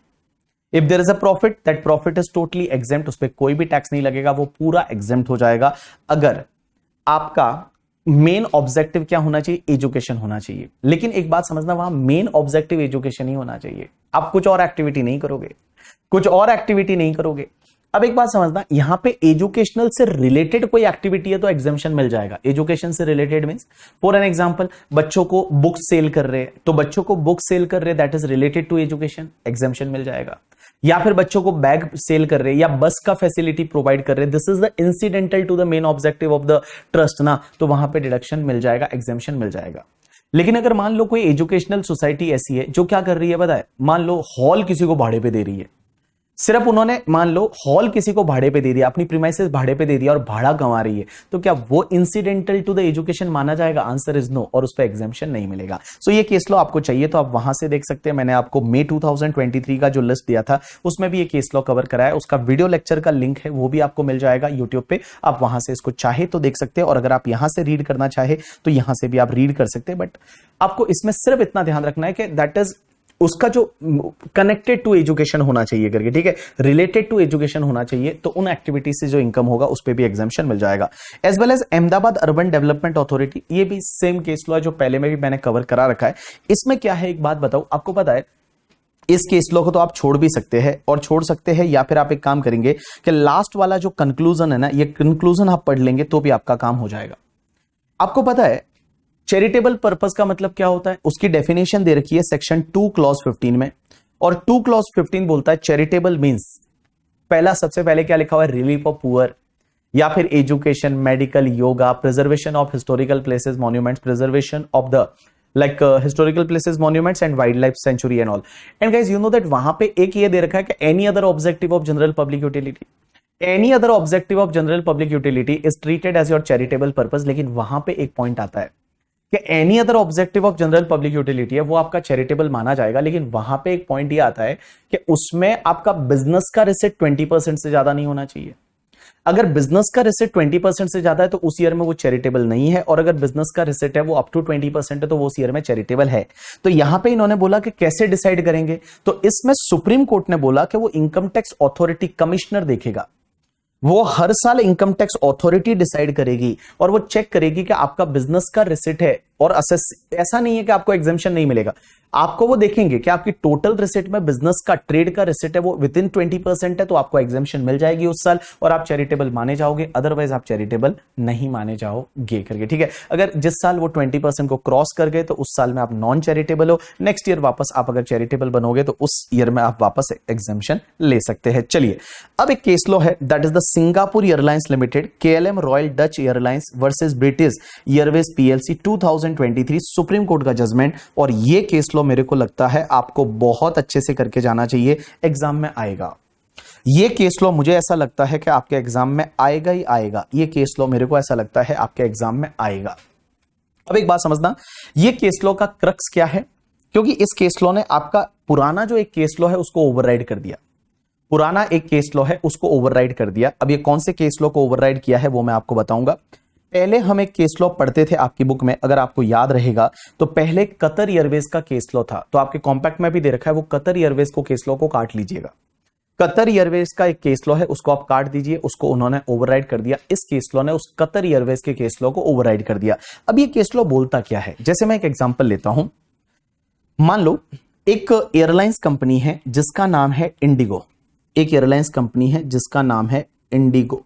If there is a profit, that profit is totally exempt, उस पर कोई भी टैक्स नहीं लगेगा, वो पूरा एग्जेम्प्ट हो जाएगा। अगर आपका मेन ऑब्जेक्टिव क्या होना चाहिए, एजुकेशन होना चाहिए। लेकिन एक बात समझना, वहां मेन ऑब्जेक्टिव एजुकेशन ही होना चाहिए, आप कुछ और एक्टिविटी नहीं करोगे, कुछ और एक्टिविटी नहीं करोगे। अब एक बात समझना, यहां पे एजुकेशनल से रिलेटेड कोई एक्टिविटी है तो एग्जामेशन मिल जाएगा। एजुकेशन से related means for an example बच्चों को बुक सेल कर रहे हैं, तो बच्चों को बुक सेल कर रहे हैं, that is related to education, exemption मिल जाएगा। या फिर बच्चों को बैग सेल कर रहे हैं या बस का फैसिलिटी प्रोवाइड कर रहे हैं, this is the incidental to the main objective of the trust ना, तो वहां पे डिडक्शन मिल जाएगा, एग्जामेशन मिल जाएगा। लेकिन अगर मान लो कोई एजुकेशनल सोसाइटी ऐसी है जो क्या कर रही है पता है, मान लो हॉल किसी को भाड़े पे दे रही है, सिर्फ उन्होंने मान लो हॉल किसी को भाड़े पे दे दिया, अपनी प्रीमाइसेस भाड़े पे दे दिया और भाड़ा कमा रही है, तो क्या वो इंसिडेंटल टू द एजुकेशन माना जाएगा? आंसर इज नो, और उस पर एग्जामेशन नहीं मिलेगा। सो ये केस लॉ आपको चाहिए तो आप वहां से देख सकते हैं। मैंने आपको मई 2023 का जो लिस्ट दिया था उसमें भी ये केस लॉ कवर करा है, उसका वीडियो लेक्चर का लिंक है वो भी आपको मिल जाएगा यूट्यूब पे, आप वहां से इसको चाहे तो देख सकते हैं, और अगर आप यहां से रीड करना चाहे तो यहां से भी आप रीड कर सकते हैं। बट आपको इसमें सिर्फ इतना ध्यान रखना है कि दैट इज उसका जो कनेक्टेड टू एजुकेशन होना चाहिए करके, ठीक है, रिलेटेड टू एजुकेशन होना चाहिए, तो उन एक्टिविटीज से जो इनकम होगा उस पे भी एग्जाम्पशन मिल जाएगा। As well as Ahmedabad urban development authority, ये भी सेम केस लॉ है जो पहले में भी मैंने कवर करा रखा है। इसमें क्या है एक बात बताऊं आपको, पता है इस केस लॉ को तो आप छोड़ भी सकते हैं, और छोड़ सकते हैं या फिर आप एक काम करेंगे कि लास्ट वाला जो कंक्लूजन है ना, ये कंक्लूजन आप पढ़ लेंगे तो भी आपका काम हो जाएगा। आपको पता है चैरिटेबल पर्पस का मतलब क्या होता है, उसकी डेफिनेशन दे रखी है सेक्शन 2 क्लॉज 15 में, और 2 क्लॉज 15 बोलता है चैरिटेबल मींस, पहला सबसे पहले क्या लिखा हुआ है, रिलीफ ऑफ पुअर, या फिर education, medical, yoga, preservation of historical places, monuments, preservation of the like historical places, monuments and wild life sanctuary and all. And guys you know that वहां पे एक ये दे रखा है कि any other objective of general public utility, any other objective of general public utility is treated as your charitable purpose. लेकिन वहां पे एक पॉइंट आता है कि any other objective of general public utility है वो आपका चैरिटेबल माना जाएगा, लेकिन वहां पे एक पॉइंट ये आता है कि उसमें आपका बिजनेस का रिसिट 20% से ज्यादा नहीं होना चाहिए। अगर बिजनेस का रिसिट 20% से ज्यादा है तो उस ईयर में वो चैरिटेबल नहीं है, और अगर बिजनेस का रिसिट है वो अप टू 20% है तो वो उस ईयर में चैरिटेबल है। तो यहां पे इन्होंने बोला कि कैसे डिसाइड करेंगे, तो इसमें सुप्रीम कोर्ट ने बोला कि वो इनकम टैक्स अथॉरिटी कमिश्नर देखेगा, वो हर साल इनकम टैक्स अथॉरिटी डिसाइड करेगी और वो चेक करेगी कि आपका बिजनेस का रिसिट है, और ऐसा नहीं है कि आपको एग्जाम्पशन नहीं मिलेगा, आपको वो देखेंगे कि आपकी टोटल रिसिट में बिजनेस का, ट्रेड का रिसिट है वो विद इन 20% है, तो आपको एग्जाम्पशन मिल जाएगी उस साल और आप चैरिटेबल माने जाओगे, अदरवाइज आप चैरिटेबल नहीं माने जाओगे करके, ठीक है। अगर जिस साल वो 20% को क्रॉस कर गए तो उस साल में आप नॉन चैरिटेबल हो, नेक्स्ट ईयर वापस आप अगर चैरिटेबल बनोगे तो उस ईयर में आप वापस एग्जाम्पशन ले सकते हैं। चलिए अब एक केस लॉ है, that is the Singapore airlines limited, KLM royal Dutch airlines versus British Airways PLC 2023 supreme court का जजमेंट। और ये केस लॉ मेरे को लगता है आपको बहुत अच्छे से करके जाना चाहिए, एग्जाम में आएगा। ये केस लॉ मुझे ऐसा लगता है कि आपके एग्जाम में आएगा ही आएगा, ये केस लॉ मेरे को ऐसा लगता है आपके एग्जाम में आएगा। अब एक बात समझना, ये केस लॉ का क्रक्स क्या है, क्योंकि इस केस लॉ ने आपका पुराना जो एक केस लॉ है उसको ओवरराइड कर दिया, पुराना एक केस लॉ है उसको ओवरराइड कर दिया। अब ये कौन से केस लॉ को ओवरराइड किया है वो मैं आपको बताऊंगा। पहले हम एक केस लॉ पढ़ते थे आपकी बुक में, अगर आपको याद रहेगा तो पहले कतर एयरवेज का केस लॉ था, तो आपके कॉम्पैक्ट में भी दे रखा है, वो कतर एयरवेज को केस लॉ को काट लीजिएगा। कतर एयरवेज का एक केस लॉ है उसको आप काट दीजिए, उसको उन्होंने ओवरराइड कर दिया, इस केस लॉ ने उस कतर एयरवेज के केस लॉ को ओवरराइड कर दिया। अब ये केस लॉ बोलता क्या है, जैसे मैं एक एग्जांपल लेता हूं, मान लो एक एयरलाइंस कंपनी है जिसका नाम है इंडिगो, एक एयरलाइंस कंपनी है जिसका नाम है इंडिगो,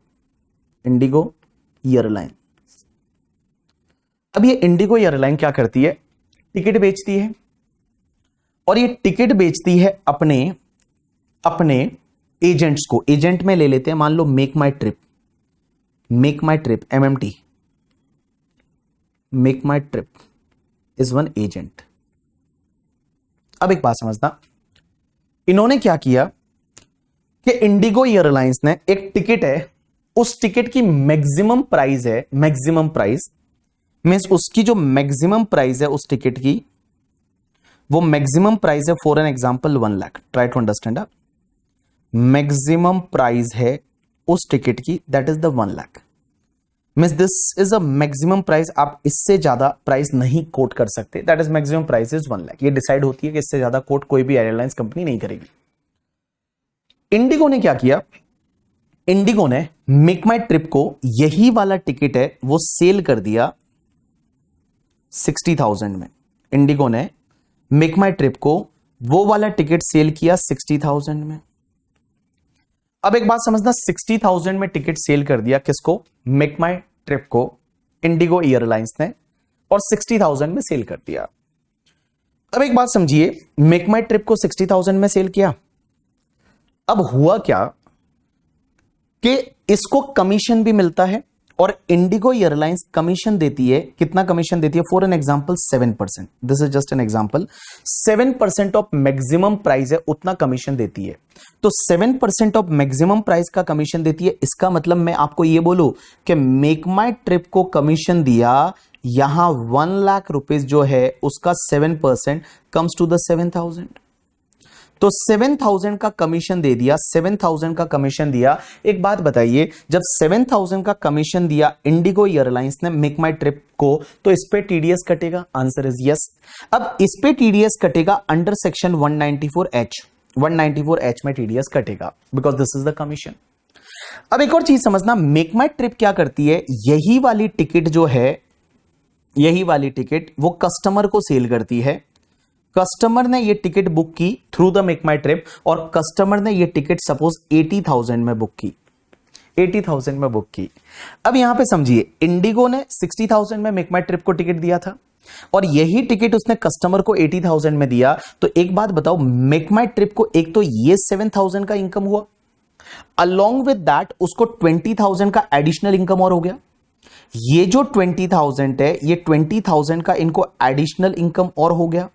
इंडिगो एयरलाइन। अब ये इंडिगो एयरलाइन क्या करती है, टिकट बेचती है, और ये टिकट बेचती है अपने अपने एजेंट्स को। एजेंट में ले लेते हैं, मान लो MakeMyTrip, MakeMyTrip MMT, MakeMyTrip is one agent. अब एक बात समझना, इन्होंने क्या किया कि इंडिगो एयरलाइंस ने एक टिकट है, उस टिकट की मैक्सिमम प्राइस है, मैक्सिमम प्राइस मींस उसकी जो मैक्सिमम प्राइस है उस टिकट की, वो मैक्सिमम प्राइस है for an example 1 lakh. Try to understand. Maximum price है उस टिकट की, that is the 1 lakh. Means this is a maximum price, आप इससे ज्यादा प्राइस नहीं कोट कर सकते, that is maximum price is 1 lakh. ये डिसाइड होती है कि इससे ज्यादा कोट कोई भी एयरलाइंस कंपनी नहीं करेगी। इंडिगो ने क्या किया, इंडिगो ने मेक माई ट्रिप को, यही वाला टिकट है वो सेल कर दिया 60,000 में। इंडिगो ने मेक माई ट्रिप को वो वाला टिकट सेल किया 60,000 में। अब एक बात समझना, 60,000 में टिकट सेल कर दिया किसको, मेक माई ट्रिप को, इंडिगो एयरलाइंस ने, और 60,000 में सेल कर दिया। अब एक बात समझिए, मेक माई ट्रिप को 60,000 में सेल किया, अब हुआ क्या कि इसको कमीशन भी मिलता है और इंडिगो एयरलाइंस कमीशन देती है, कितना कमीशन देती है, for an example 7%, this is just an example, 7% of maximum price है उतना कमीशन देती है। तो 7% ऑफ मैक्सिमम प्राइस का कमीशन देती है, इसका मतलब मैं आपको ये बोलूं कि मेक माई ट्रिप को कमीशन दिया, यहां 1 लाख रुपीस जो है उसका 7% कम्स टू द 7,000। तो 7,000 का कमीशन दे दिया, 7,000 का कमीशन दिया। एक बात बताइए, जब 7,000 का कमीशन दिया इंडिगो एयरलाइंस ने मेक माई ट्रिप को, तो इस पे टीडीएस कटेगा, आंसर इज यस। अब इस पे टीडीएस कटेगा अंडर सेक्शन 194H, 194H में टीडीएस कटेगा because this is the commission. अब एक और चीज समझना, मेक माई ट्रिप क्या करती है, यही वाली टिकट जो है, यही वाली टिकट वो कस्टमर को सेल करती है। कस्टमर ने ये टिकट बुक की through the make my trip, और कस्टमर ने ये टिकट सपोज 80,000 में बुक की, 80,000 में बुक की। अब यहां पे समझिए, इंडिगो ने 60,000 में मेक माई ट्रिप को टिकट दिया था और यही टिकट उसने कस्टमर को 80,000 में दिया। तो एक बात बताओ, मेक माई ट्रिप को एक तो ये 7,000 का इनकम हुआ, अलोंग विद दैट उसको 20,000 का एडिशनल इनकम और हो गया। ये जो 20,000 है, ये 20,000 का इनको एडिशनल इनकम और हो गया,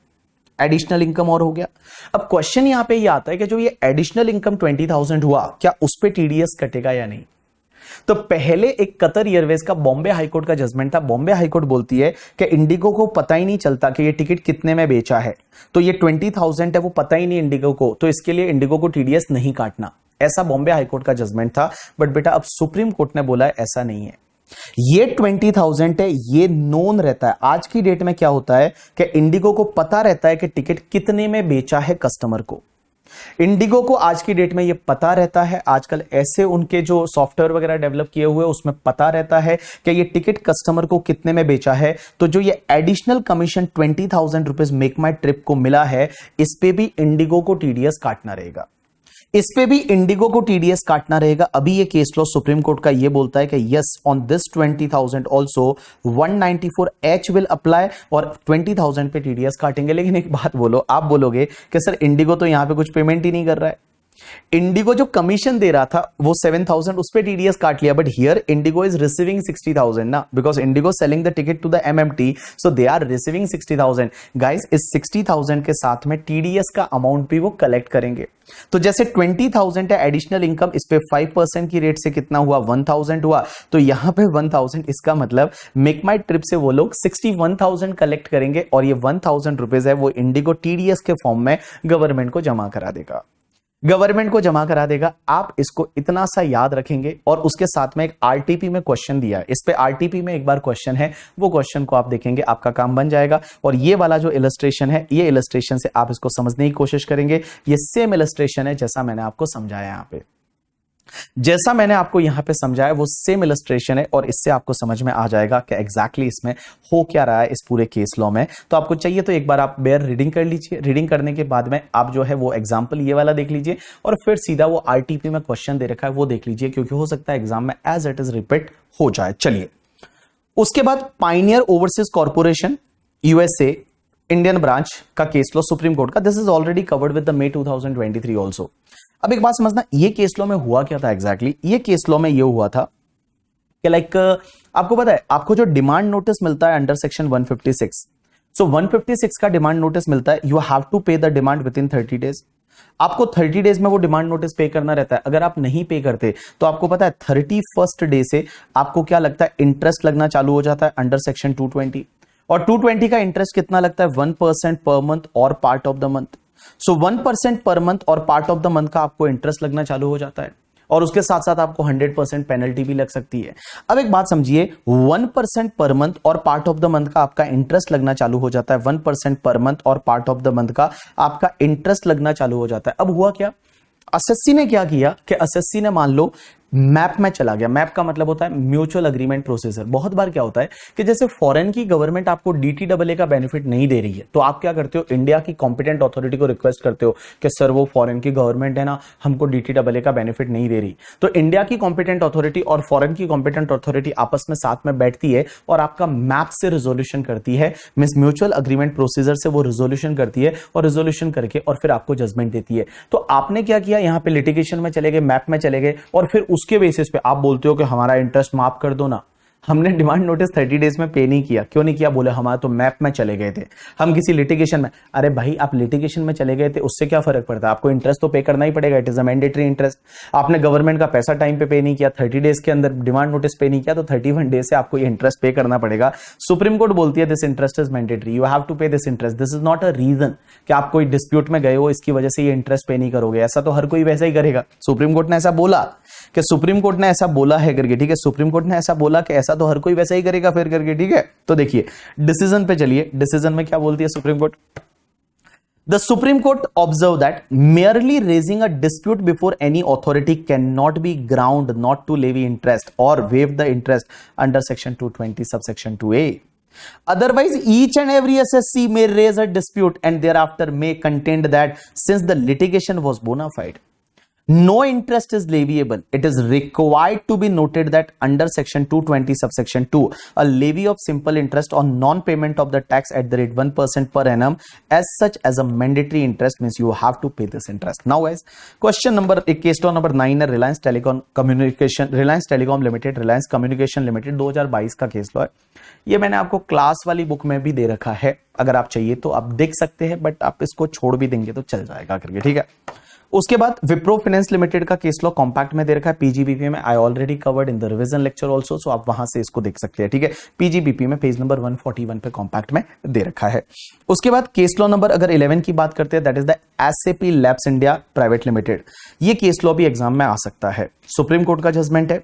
एडिशनल इनकम और हो गया। अब क्वेश्चन यहां पे ये आता है कि जो ये एडिशनल इनकम 20,000 हुआ, क्या उस पे टीडीएस कटेगा या नहीं। तो पहले एक कतर एयरवेज का बॉम्बे हाईकोर्ट का जजमेंट था। बॉम्बे हाईकोर्ट बोलती है कि इंडिगो को पता ही नहीं चलता कि ये टिकट कितने में बेचा है, तो ये 20,000 है वो पता ही नहीं इंडिगो को, तो इसके लिए इंडिगो को टीडीएस नहीं काटना। ऐसा बॉम्बे हाईकोर्ट का जजमेंट था। बट बेटा अब सुप्रीम कोर्ट ने बोला है ऐसा नहीं है, ये 20,000 है, ये नोन रहता है। आज की डेट में क्या होता है कि इंडिगो को पता रहता है कि टिकट कितने में बेचा है कस्टमर को। इंडिगो को आज की डेट में ये पता रहता है, आजकल ऐसे उनके जो सॉफ्टवेयर वगैरह डेवलप किए हुए उसमें पता रहता है कि ये टिकट कस्टमर को कितने में बेचा है। तो जो ये एडिशनल कमीशन 20,000 रुपीज मेक माई ट्रिप को मिला है, इस पे भी इंडिगो को टीडीएस काटना रहेगा, इस पे भी इंडिगो को टीडीएस काटना रहेगा। अभी ये केस लॉ सुप्रीम कोर्ट का ये बोलता है कि yes, on this 20,000 also 194H will apply, और 20,000 पे टीडीएस काटेंगे। लेकिन एक बात बोलो, आप बोलोगे कि सर इंडिगो तो यहां पे कुछ पेमेंट ही नहीं कर रहा है, इंडिगो जो कमीशन दे रहा था वो 7,000, उस पे टीडीएस काट लिया। But here IndiGo is receiving 60,000 ना, because IndiGo selling the ticket to the MMT, so they are receiving 60,000। Guys, इस 60,000 के साथ में टीडीएस का अमाउंट भी वो कलेक्ट करेंगे। तो जैसे 20,000 है एडिशनल इनकम, इस पे 5% की रेट से कितना हुआ, 1,000 हुआ। तो यहां पे 1,000, इसका मतलब मेक माई ट्रिप से वो लोग 61,000 कलेक्ट करेंगे, और ये 1,000 रुपीज है वो इंडिगो टीडीएस के फॉर्म में गवर्नमेंट को जमा करा देगा, गवर्नमेंट को जमा करा देगा। आप इसको इतना सा याद रखेंगे। और उसके साथ में एक आरटीपी में क्वेश्चन दिया है, इस पे आरटीपी में एक बार क्वेश्चन है, वो क्वेश्चन को आप देखेंगे, आपका काम बन जाएगा। और ये वाला जो इलस्ट्रेशन है, ये इलस्ट्रेशन से आप इसको समझने की कोशिश करेंगे। ये सेम इलस्ट्रेशन है जैसा मैंने आपको समझाया यहां पे, जैसा मैंने आपको यहां पे समझाया वो सेम इलस्ट्रेशन है, और इससे आपको समझ में आ जाएगा कि एग्जैक्टली इसमें हो क्या रहा है इस पूरे केस लॉ में। तो आपको चाहिए तो एक बार आप बेयर रीडिंग कर लीजिए, रीडिंग करने के बाद में आप जो है वो एग्जाम्पल ये वाला देख लीजिए, और फिर सीधा वो आरटीपी में क्वेश्चन दे रखा है वो देख लीजिए, क्योंकि हो सकता है एग्जाम में एज इट इज रिपीट हो जाए। चलिए, उसके बाद pioneer overseas corporation USA Indian branch का केस लॉ सुप्रीम कोर्ट का, this is already covered with the May 2023 also. अब एक बात समझना, ये केस लॉ में हुआ क्या था एग्जैक्टली। ये केस लॉ में ये हुआ था कि लाइक आपको पता है, आपको जो डिमांड नोटिस मिलता है अंडर सेक्शन 156, सो 156 का डिमांड नोटिस मिलता है, you have to pay the demand with in 30 days. आपको 30 डेज में वो डिमांड नोटिस पे करना रहता है। अगर आप नहीं पे करते तो आपको पता है 31st डे से आपको क्या लगता है, इंटरेस्ट लगना चालू हो जाता है अंडर सेक्शन 220। और 220 का इंटरेस्ट कितना लगता है, 1% पर मंथ और part of the month. So 1% per month और पार्ट ऑफ द मंथ का आपको इंटरेस्ट लगना चालू हो जाता है, और उसके साथ साथ आपको 100% पेनल्टी भी लग सकती है। अब एक बात समझिए, 1% पर मंथ और पार्ट ऑफ द मंथ का आपका इंटरेस्ट लगना चालू हो जाता है, 1% पर मंथ और पार्ट ऑफ द मंथ का आपका इंटरेस्ट लगना चालू हो जाता है। अब हुआ क्या, एसएससी ने क्या किया कि एसएससी ने मान लो मैप में चला गया। मैप का मतलब होता है म्यूचुअल अग्रीमेंट प्रोसीजर। बहुत बार क्या होता है कि जैसे फॉरेन की गवर्नमेंट आपको डीटीडब्ल्यूए का बेनिफिट नहीं दे रही है, तो आप क्या करते हो, इंडिया की कॉम्पिटेंट अथॉरिटी को रिक्वेस्ट करते हो कि सर वो फॉरेन की गवर्नमेंट है ना, हमको डीटीडब्ल्यूए का बेनिफिट नहीं दे रही। तो इंडिया की कॉम्पिटेंट अथॉरिटी और फॉरेन की कॉम्पिटेंट अथॉरिटी आपस में साथ में बैठती है और आपका मैप से रिजोल्यूशन करती है, मींस म्यूचुअल अग्रीमेंट प्रोसीजर से वो रिजोल्यूशन करती है, और रिजोल्यूशन करके और फिर आपको जजमेंट देती है। तो आपने क्या किया, यहां पे लिटिगेशन में चले गए, मैप में चले गए, और फिर उसके बेसिस पे आप बोलते हो कि हमारा इंटरेस्ट माफ कर दो ना। हमने डिमांड नोटिस 30 डेज में पे नहीं किया। क्यों नहीं किया, बोले हमारा तो मैप में चले गए थे, हम किसी लिटिगेशन में। अरे भाई, आप लिटिगेशन में चले गए थे, उससे क्या फर्क पड़ता है, आपको इंटरेस्ट तो पे करना ही पड़ेगा, it is a mandatory interest. आपने गवर्नमेंट का पैसा टाइम पे नहीं किया, 30 डेज के अंदर डिमांड नोटिस पे नहीं किया, तो 31 डेज से आपको ये इंटरेस्ट पे करना पड़ेगा। सुप्रीम कोर्ट बोलती है this interest is mandatory, you have to pay this interest. This is not a reason कि आप कोई डिस्प्यूट में गए हो, इसकी वजह से ये इंटरेस्ट पे नहीं करोगे। ऐसा तो हर कोई वैसा ही करेगा। सुप्रीम कोर्ट ने ऐसा बोला कि सुप्रीम कोर्ट ने ऐसा बोला है करके, ठीक है, सुप्रीम कोर्ट ने ऐसा बोला कि ऐसा तो हर कोई वैसा ही करेगा फिर करके, ठीक है। तो देखिए डिसीजन पे चलिए, डिसीजन में क्या बोलती है supreme court. The Supreme Court observed that merely raising a dispute before any authority cannot be ground not to levy interest or waive the interest under section 220 subsection 2A. Otherwise, each and every SSC may raise a dispute and thereafter may contend that since the litigation was bona fide, no interest is leviable. It is required to be noted that under section 220 subsection 2, a levy of simple interest on non-payment of the tax at the rate 1% per annum as such as a mandatory interest, means you have to pay this interest. Now guys, question number, case law number 9 है Reliance Telecom Communication, Reliance Telecom Limited, Reliance Communication Limited 2022 का case law है। ये मैंने आपको class वाली book में भी दे रखा है, अगर आप चाहिए तो आप देख सकते हैं, बट आप इसको छोड़ भी देंगे तो चल जाएगा करके, ठीक है। उसके बाद विप्रो फाइनेंस लिमिटेड का केस लॉ कॉम्पैक्ट में दे रखा है पीजीबीपी में। I already covered in the revision lecture also, so आप वहां से इसको देख सकते हैं, ठीक है। पीजीबीपी में पेज नंबर 141 पे कॉम्पैक्ट में दे रखा है। उसके बाद केस लॉ नंबर अगर 11 की बात करते हैं, that is the SAP labs India private limited. ये केस लॉ भी एग्जाम में आ सकता है। सुप्रीम कोर्ट का जजमेंट है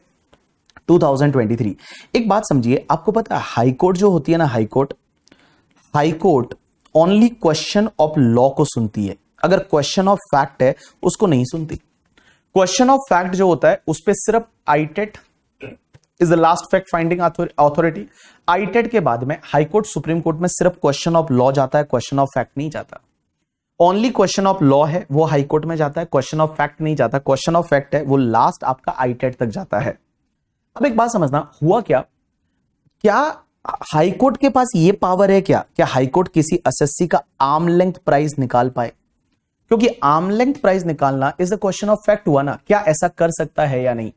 2023। एक बात समझिए, आपको पता है हाई कोर्ट जो होती है ना, high court only question of law को सुनती है, अगर क्वेश्चन ऑफ फैक्ट है उसको नहीं सुनती। क्वेश्चन ऑफ फैक्ट जो होता है उस पे सिर्फ ITAT is the last fact finding authority. ITAT के बाद में हाई कोर्ट सुप्रीम कोर्ट में सिर्फ क्वेश्चन ऑफ लॉ जाता है, क्वेश्चन ऑफ फैक्ट नहीं जाता। ओनली क्वेश्चन ऑफ लॉ है वो हाई कोर्ट में जाता है, क्वेश्चन ऑफ फैक्ट नहीं जाता। क्वेश्चन ऑफ फैक्ट है वो लास्ट आपका आईटेट तक जाता है। अब एक बात समझना, हुआ क्या हाई कोर्ट के पास ये पावर है क्या हाई कोर्ट किसी एसएससी का आर्म लेंथ प्राइस निकाल पाए? क्योंकि आर्म लेंथ प्राइस निकालना is the question of fact हुआ ना, क्या ऐसा कर सकता है या नहीं?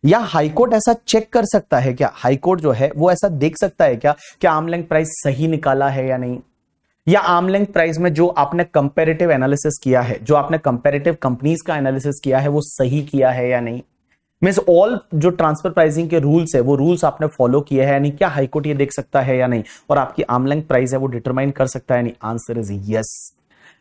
या हाई कोर्ट ऐसा चेक कर सकता है क्या? हाई कोर्ट जो है वो ऐसा देख सकता है क्या आर्म लेंथ प्राइस सही निकाला है या नहीं? या आर्म लेंथ प्राइस में जो आपने कंपैरेटिव एनालिसिस किया है, जो आपने कंपैरेटिव कंपनीज का एनालिसिस किया है, वो सही किया है या नहीं? मींस ऑल जो ट्रांसफर प्राइसिंग के रूल्स है वो रूल्स आपने फॉलो किए हैं या नहीं? क्या हाई कोर्ट ये देख सकता है या नहीं? और आपकी आर्म लेंथ प्राइस है वो डिटरमाइन कर सकता है या नहीं? Answer is yes.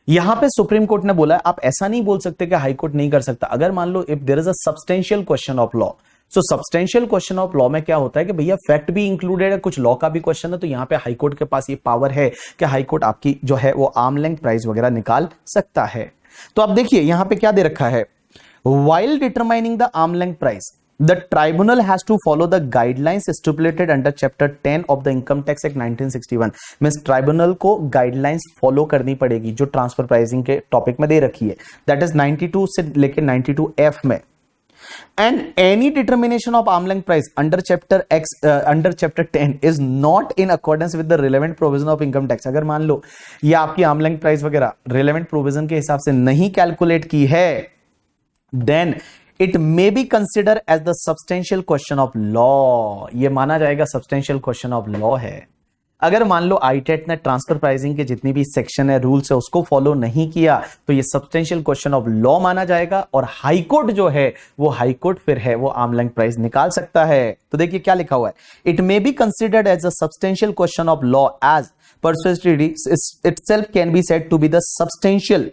यहां पे सुप्रीम कोर्ट ने बोला आप ऐसा नहीं बोल सकते कि हाई कोर्ट नहीं कर सकता। अगर मान लो if there is a substantial question of law, so substantial question of law में क्या होता है कि भैया फैक्ट भी इंक्लूडेड है, कुछ लॉ का भी क्वेश्चन है, तो यहां पे हाई कोर्ट के पास ये पावर है कि हाई कोर्ट आपकी जो है वो आर्म लेंथ प्राइस वगैरह निकाल सकता है। तो आप देखिए यहां पे क्या दे रखा है, while determining the arm length price, the tribunal has to follow the guidelines stipulated under chapter 10 of the income tax act 1961। Means tribunal को गाइडलाइंस फॉलो करनी पड़ेगी जो ट्रांसफर प्राइसिंग के टॉपिक में दे रखी है, दैट इज 92 से लेकर 92F में। And any determination of arm length price under chapter 10 is not in accordance with the relevant provision of income tax। अगर मान लो ये आपकी आर्म लेंथ प्राइस वगैरह relevant provision के हिसाब से नहीं कैलकुलेट की है, then it may be considered as the substantial question of law। ये माना जाएगा substantial question of law है। अगर मान लो आईटेट ने ट्रांसफर प्राइसिंग के जितनी भी सेक्शन है, रूल्स है, उसको फॉलो नहीं किया तो ये सब्सटेंशियल क्वेश्चन ऑफ लॉ माना जाएगा और हाई कोर्ट जो है वो हाई कोर्ट फिर है वो आर्म लेंथ प्राइस निकाल सकता है। तो देखिए क्या लिखा हुआ है, it may be considered as a substantial question of law as persuasive itself can be said to be the substantial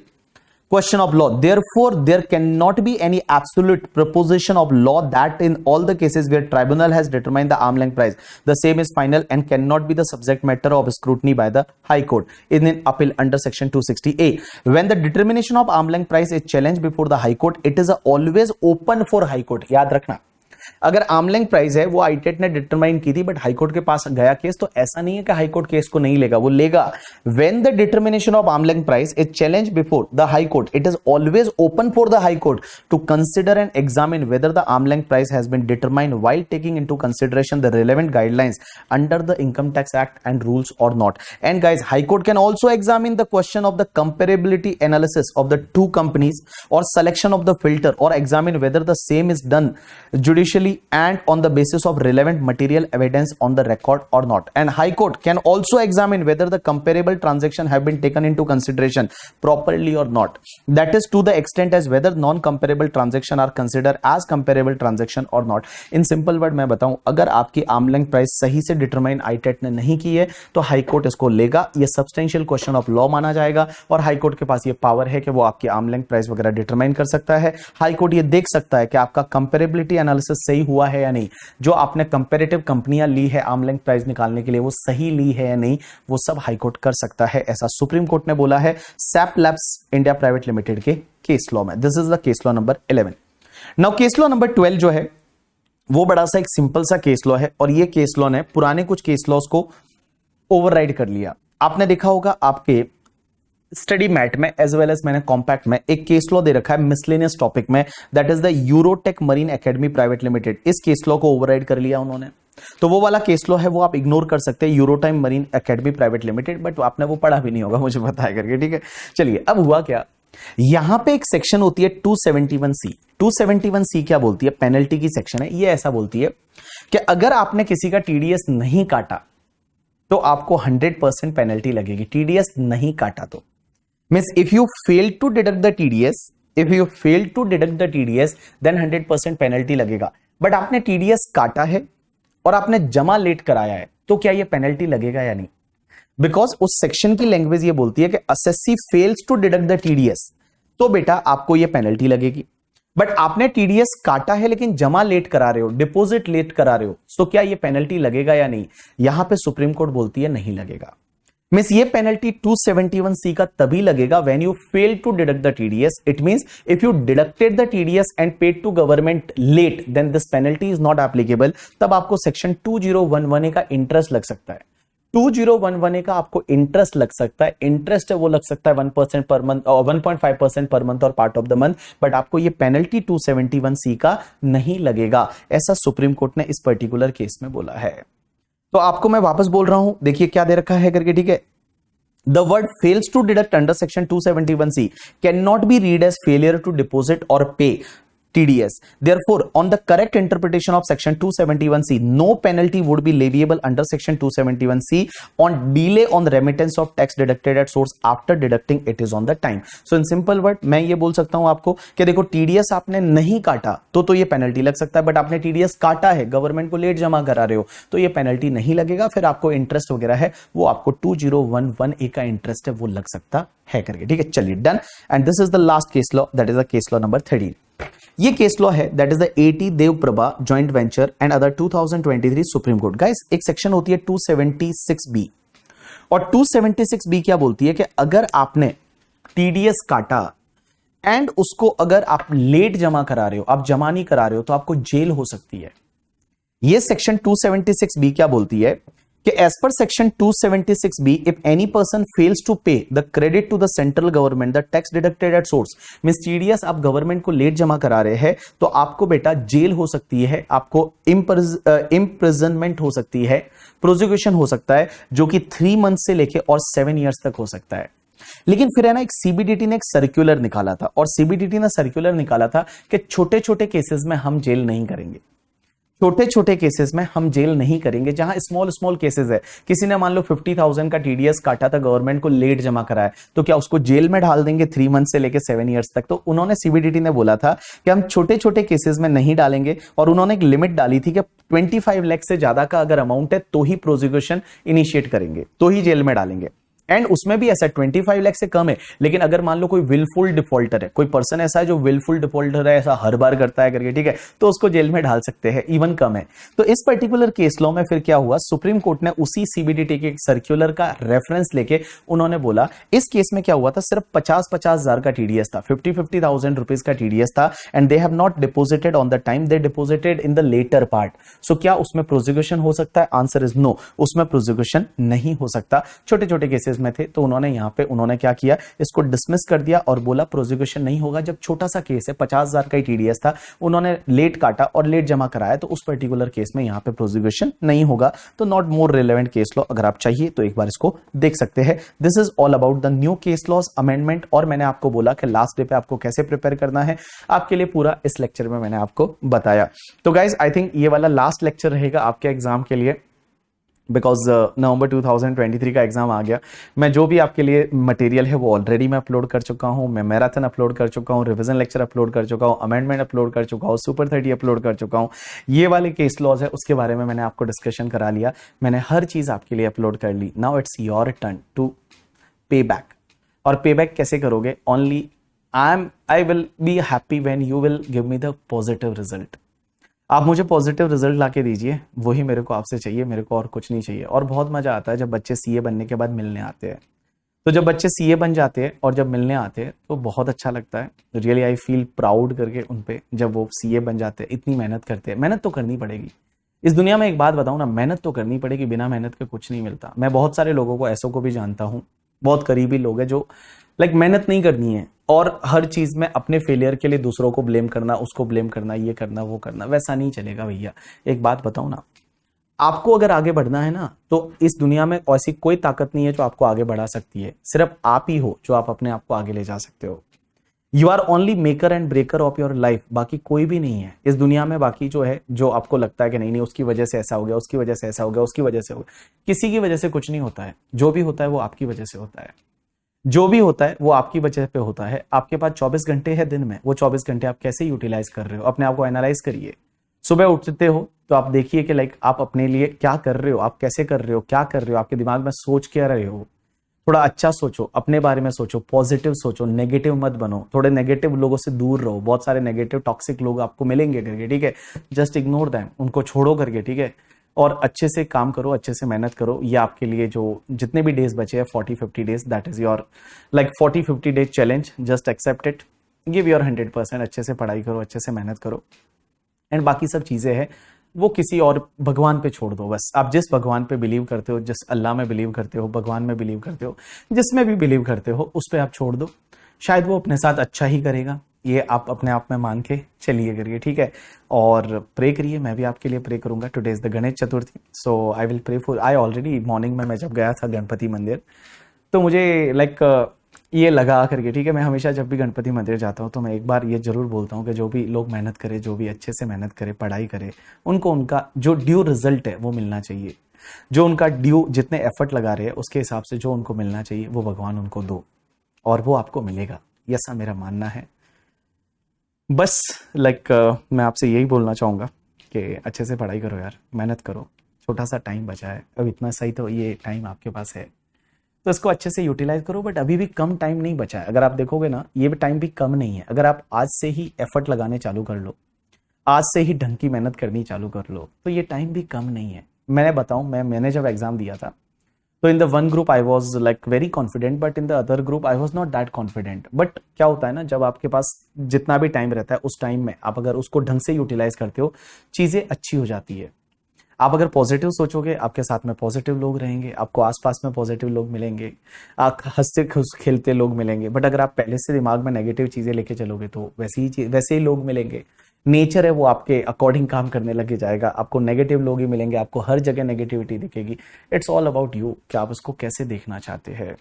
question of law. Therefore, there cannot be any absolute proposition of law that in all the cases where tribunal has determined the arm length price, the same is final and cannot be the subject matter of scrutiny by the High Court in an appeal under section 260A. When the determination of arm length price is challenged before the High Court, it is always open for High Court. याद रखना, अगर arm length price है वो आईटेट ने determine की थी but high court के पास गया केस, तो ऐसा नहीं है कि हाईकोर्ट केस को नहीं लेगा, वो लेगा। When the determination of arm length price is challenge before the high court, it is always open for the high court to consider and examine whether the arm length price has been determined while taking into consideration the relevant guidelines under the income tax act and rules और not. And guys, high court can also examine the question of the comparability analysis of the two companies और selection of the filter और examine whether the same is done judicially and on the basis of relevant material evidence on the record or not. And High Court can also examine whether the comparable transaction have been taken into consideration properly or not. That is to the extent as whether non-comparable transaction are considered as comparable transaction or not. In simple word मैं बताऊं, अगर आपकी arm length price सही से determine आईटेट ने नहीं की है तो हाई कोर्ट इसको लेगा, ये सब्सटेंशियल क्वेश्चन ऑफ लॉ माना जाएगा और हाई कोर्ट के पास ये पावर है कि वो आपकी आर्म लेंथ प्राइस वगैरह डिटरमाइन कर सकता है। हाई कोर्ट ये देख सकता है कि आपका कंपेरेबिलिटी एनालिसिस सही हुआ है या नहीं, जो आपने कंपैरेटिव कंपनियां ली है आर्म लेंथ प्राइस निकालने के लिए वो सही ली है या नहीं, वो सब हाई कोर्ट कर सकता है, ऐसा सुप्रीम कोर्ट ने बोला है SAP labs India private limited के केस लॉ में। This is the case law number 11। Now case law number 12 जो है वो बड़ा सा एक सिंपल सा केस लॉ है और ये केस लॉ ने पुराने कुछ केस लॉस को ओवरराइड कर लिया। आपने देखा होगा आपके स्टडी मैट में एज वेल एज मैंने कॉम्पैक्ट में एक केस लॉ दे रखा है मिसलेनियस टॉपिक में, that is the Eurotech marine Academy Private limited. इस केस लॉ को ओवरराइड कर लिया उन्होंने, तो वो वाला केस लॉ है वो आप इग्नोर कर सकते हैं, Eurotime Marine Academy Private Limited, but आपने वो पढ़ा भी नहीं होगा मुझे पता है करके, ठीक है। चलिए अब हुआ क्या, यहां पे एक सेक्शन होती है 271C। 271C क्या बोलती है, पेनल्टी की सेक्शन है, ये ऐसा बोलती है कि अगर आपने किसी का टीडीएस नहीं काटा तो आपको 100% पेनल्टी लगेगी। टीडीएस नहीं काटा तो means if you fail to deduct the TDS then 100% penalty लगेगा। बट आपने टीडीएस काटा है और आपने जमा लेट कराया है तो क्या ये पेनल्टी लगेगा या नहीं? बिकॉज उस सेक्शन की लैंग्वेज ये बोलती है कि assessee fails to deduct the TDS तो बेटा आपको ये पेनल्टी लगेगी। बट आपने टीडीएस काटा है लेकिन जमा लेट करा रहे हो, डिपॉजिट लेट करा रहे हो, तो क्या ये पेनल्टी लगेगा या नहीं? यहां पे सुप्रीम कोर्ट बोलती है नहीं लगेगा। मींस ये पेनल्टी 271C का तभी लगेगा when you fail to deduct the TDS. It means if you deducted the TDS and paid to government late then this penalty is not applicable. तब आपको सेक्शन 2011A का इंटरेस्ट लग सकता है। 2011A का आपको इंटरेस्ट लग सकता है, इंटरेस्ट है वो लग सकता है 1% पर मंथ और 1.5% पर मंथ और part of the month, but आपको ये पेनल्टी 271C का नहीं लगेगा, ऐसा सुप्रीम कोर्ट ने इस पर्टिकुलर केस में बोला है। तो आपको मैं वापस बोल रहा हूं, देखिए क्या दे रखा है करके, ठीक है। The word fails to deduct under section 271C can not be read as failure to deposit और pay TDS. Therefore, on the correct interpretation of section 271C, no penalty would be leviable under section 271C on delay on remittance of tax deducted at source after deducting it is on the time. So in simple word मैं ये बोल सकता हूं आपको कि देखो TDS आपने नहीं काटा तो ये पेनल्टी लग सकता है, बट आपने TDS काटा है, गवर्नमेंट को लेट जमा करा रहे हो तो ये पेनल्टी नहीं लगेगा। फिर आपको इंटरेस्ट वगैरह है वो आपको 2011A का इंटरेस्ट है वो लग सकता है करके, ठीक है। चलिए done. And this is the last case law, that is the case law number 13। ये केस लॉ है that is the AT Devprabha joint venture and other 2023 supreme court. Guys एक सेक्शन होती है 276B और 276B क्या बोलती है कि अगर आपने TDS काटा एंड उसको अगर आप लेट जमा करा रहे हो, आप जमा नहीं करा रहे हो, तो आपको जेल हो सकती है। ये सेक्शन 276B क्या बोलती है कि as per section 276B if any person fails to pay the credit to the central government the tax deducted at source, means TDS आप गवर्नमेंट को लेट जमा करा रहे हैं तो आपको बेटा जेल हो सकती है, आपको इम्प्रिजनमेंट हो सकती है, प्रोसिक्यूशन हो सकता है जो कि 3 मंथ से लेके और 7 ईयर्स तक हो सकता है। लेकिन फिर है ना एक CBDT ने एक सर्कुलर निकाला था और CBDT ने सर्कुलर निकाला था कि छोटे छोटे केसेस में हम जेल नहीं करेंगे। छोटे छोटे केसेस में हम जेल नहीं करेंगे, जहां स्मॉल स्मॉल केसेस है, किसी ने मान लो 50,000 का टीडीएस काटा था, गवर्नमेंट को लेट जमा कराया, तो क्या उसको जेल में डाल देंगे 3 मंथ से लेकर 7 ईयर्स तक? तो उन्होंने सीबीडीटी ने बोला था कि हम छोटे छोटे केसेस में नहीं डालेंगे, और उन्होंने एक लिमिट डाली थी कि 25 लाख से ज्यादा का अगर अमाउंट है तो ही प्रोसिक्यूशन इनिशिएट करेंगे, तो ही जेल में डालेंगे। एंड उसमें भी ऐसा 25 लाख से कम है, लेकिन अगर मान लो कोई विलफुल डिफॉल्टर है, कोई पर्सन ऐसा है जो विलफुल डिफॉल्टर है, ऐसा हर बार करता है करके, ठीक है, तो उसको जेल में डाल सकते हैं, इवन कम है। तो इस पर्टिकुलर केस लॉ में फिर क्या हुआ, सुप्रीम कोर्ट ने उसी सीबीडीटी के सर्कुलर का रेफरेंस लेके उन्होंने बोला, इस केस में क्या हुआ था, सिर्फ 50,000 हजार का टीडीएस था, 50,000 रुपीज का टीडीएस था, and they have not deposited on the time, they deposited in the latter part. So क्या उसमें प्रोसिक्यूशन हो सकता है? आंसर इज नो, उसमें प्रोसिक्यूशन नहीं हो सकता। छोटे छोटे केसेस में थे, तो उन्होंने यहां पे उन्होंने क्या किया, इसको डिसमिस कर दिया और बोला प्रोसिक्यूशन नहीं होगा। जब छोटा सा केस है, 50,000 का ही टीडीएस था, उन्होंने लेट काटा और लेट जमा कराया, तो उस पर्टिकुलर केस में यहां पे प्रोसिक्यूशन नहीं होगा। तो not more relevant case law, अगर आप चाहिए तो एक बार इसको देख सकते हैं। This is all about the new case laws amendment. और मैंने आपको बोला कि लास्ट डे पे आपको कैसे प्रिपेयर करना है, आपके लिए पूरा इस लेक्चर में मैंने आपको बताया। तो गाइज आई थिंक ये वाला लास्ट लेक्चर रहेगा आपके एग्जाम के लिए, बिकॉज नवंबर 2023 का एग्जाम आ गया। मैं जो भी आपके लिए मटेरियल है वो ऑलरेडी मैं अपलोड कर चुका हूं, मैं मैराथन अपलोड कर चुका हूं, रिवीजन लेक्चर अपलोड कर चुका हूं, अमेंडमेंट अपलोड कर चुका हूं, सुपर 30 अपलोड कर चुका हूं। ये वाले केस लॉज है उसके बारे में मैंने आपको डिस्कशन करा लिया, मैंने हर चीज आपके लिए अपलोड कर ली। Now it's your turn to pay back. और पे बैक कैसे करोगे? Only I will be happy when you will give me the positive result. आप मुझे पॉजिटिव रिजल्ट लाके दीजिए, वही मेरे को आपसे चाहिए, मेरे को और कुछ नहीं चाहिए। और बहुत मजा आता है जब बच्चे सीए बनने के बाद मिलने आते हैं। तो जब बच्चे सीए बन जाते हैं और जब मिलने आते हैं तो बहुत अच्छा लगता है। रियली आई फील प्राउड करके उन पे, जब वो सीए बन जाते हैं। इतनी मेहनत करते हैं, मेहनत तो करनी पड़ेगी इस दुनिया में। एक बात बताऊं ना, मेहनत तो करनी पड़ेगी, बिना मेहनत के कुछ नहीं मिलता। मैं बहुत सारे लोगों को, ऐसों को भी जानता हूं, बहुत करीबी लोग हैं जो मेहनत नहीं करनी है, और हर चीज में अपने फेलियर के लिए दूसरों को ब्लेम करना, उसको ब्लेम करना, ये करना वो करना, वैसा नहीं चलेगा भैया। एक बात बताऊं ना, आपको अगर आगे बढ़ना है ना, तो इस दुनिया में ऐसी कोई ताकत नहीं है जो आपको आगे बढ़ा सकती है। सिर्फ आप ही हो जो आप अपने आप को आगे ले जा सकते हो। You are only maker and breaker of your life, बाकी कोई भी नहीं है इस दुनिया में। बाकी जो है, जो आपको लगता है कि नहीं नहीं उसकी वजह से ऐसा हो गया, उसकी वजह से ऐसा हो गया, उसकी वजह से हो गया, किसी की वजह से कुछ नहीं होता है। जो भी होता है वो आपकी वजह से होता है, जो भी होता है वो आपकी वजह पे होता है। आपके पास 24 घंटे है दिन में, वो 24 घंटे आप कैसे यूटिलाइज कर रहे हो, अपने आप को एनालाइज करिए। सुबह उठते हो तो आप देखिए कि आप अपने लिए क्या कर रहे हो, आप कैसे कर रहे हो, क्या कर रहे हो, आपके दिमाग में सोच क्या रहे हो। थोड़ा अच्छा सोचो, अपने बारे में सोचो, पॉजिटिव सोचो, नेगेटिव मत बनो। थोड़े नेगेटिव लोगों से दूर रहो, बहुत सारे नेगेटिव टॉक्सिक लोग आपको मिलेंगे करके, ठीक है। जस्ट इग्नोर देम, उनको छोड़ो करके, ठीक है। और अच्छे से काम करो, अच्छे से मेहनत करो। ये आपके लिए जो जितने भी डेज बचे हैं, 40-50 days, that is your 40-50 days challenge. Just accept it, give your 100%। अच्छे से पढ़ाई करो, अच्छे से मेहनत करो, एंड बाकी सब चीजें हैं वो किसी और भगवान पे छोड़ दो। बस आप जिस भगवान पे बिलीव करते हो, जिस अल्लाह में बिलीव करते हो, भगवान में बिलीव करते हो, जिसमें भी बिलीव करते हो, उस पे आप छोड़ दो। शायद वो अपने साथ अच्छा ही करेगा, ये आप अपने आप में मान के चलिए करिए, ठीक है। और प्रे करिए, मैं भी आपके लिए प्रे करूंगा। Today is the Ganesh Chaturthi, so I will pray for. I already morning में मैं जब गया था गणपति मंदिर, तो मुझे ये लगा करके, ठीक है। मैं हमेशा जब भी गणपति मंदिर जाता हूँ तो मैं एक बार ये जरूर बोलता हूँ कि जो भी लोग मेहनत करे, जो भी अच्छे से मेहनत करे, पढ़ाई करे, उनको उनका जो ड्यू रिजल्ट है वो मिलना चाहिए। जो उनका ड्यू, जितने एफर्ट लगा रहे हैं उसके हिसाब से जो उनको मिलना चाहिए वो भगवान उनको दो, और वो आपको मिलेगा, ऐसा मेरा मानना है। बस मैं आपसे यही बोलना चाहूँगा कि अच्छे से पढ़ाई करो यार, मेहनत करो। छोटा सा टाइम बचा है, अब इतना सही तो ये टाइम आपके पास है, तो इसको अच्छे से यूटिलाइज करो। बट अभी भी कम टाइम नहीं बचा है, अगर आप देखोगे ना, ये भी टाइम भी कम नहीं है। अगर आप आज से ही एफर्ट लगाने चालू कर लो, आज से ही ढंग की मेहनत करनी चालू कर लो, तो ये टाइम भी कम नहीं है। मैंने बताऊं, मैंने जब एग्जाम दिया था तो in the one group I was very confident, but in the other group I was not that confident. But क्या होता है ना, जब आपके पास जितना भी टाइम रहता है, उस टाइम में आप अगर उसको ढंग से यूटिलाइज करते हो, चीजें अच्छी हो जाती है। आप अगर पॉजिटिव सोचोगे, आपके साथ में पॉजिटिव लोग रहेंगे, आपको आसपास में पॉजिटिव लोग मिलेंगे, आप हंसते खेलते लोग मिलेंगे। बट अगर आप पहले से दिमाग में नेगेटिव चीजें लेके चलोगे तो वैसे ही लोग मिलेंगे। नेचर है वो आपके अकॉर्डिंग काम करने लगे जाएगा, आपको नेगेटिव लोग ही मिलेंगे, आपको हर जगह नेगेटिविटी दिखेगी। इट्स ऑल अबाउट यू कि आप उसको कैसे देखना चाहते हैं।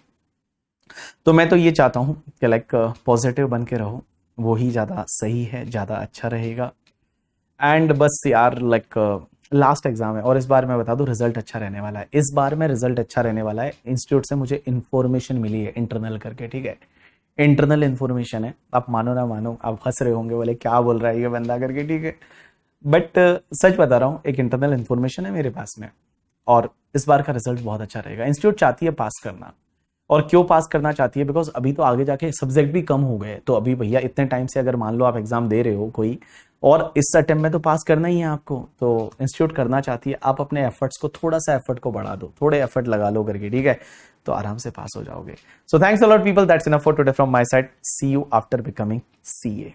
तो मैं तो ये चाहता हूँ कि पॉजिटिव बन के रहो, वो ही ज्यादा सही है, ज्यादा अच्छा रहेगा। एंड बस यार लाइक लास्ट एग्जाम है और इस बार मैं बता दूं रिजल्ट अच्छा रहने वाला है। इस बार में रिजल्ट अच्छा रहने वाला है। इंस्टीट्यूट से मुझे इन्फॉर्मेशन मिली है इंटरनल करके, ठीक है, इंटरनल इन्फॉर्मेशन है। आप मानो ना मानो, आप हंस रहे होंगे, बोले क्या बोल रहा है ये बंदा करके, ठीक है, बट सच बता रहा हूँ, एक इंटरनल इन्फॉर्मेशन है मेरे पास में और इस बार का रिजल्ट बहुत अच्छा रहेगा। इंस्टीट्यूट चाहती है पास करना, और क्यों पास करना चाहती है, बिकॉज अभी तो आगे जाके सब्जेक्ट भी कम हो गए, तो अभी भैया इतने टाइम से अगर मान लो आप एग्जाम दे रहे हो कोई और इस अटेम्प्ट में तो पास करना ही है आपको, तो इंस्टीट्यूट करना चाहती है आप अपने एफर्ट्स को, थोड़ा सा एफर्ट को बढ़ा दो, थोड़े एफर्ट लगा लो करके, ठीक है, तो आराम से पास हो जाओगे। So thanks a lot people, that's enough for today from my side. See you after becoming CA।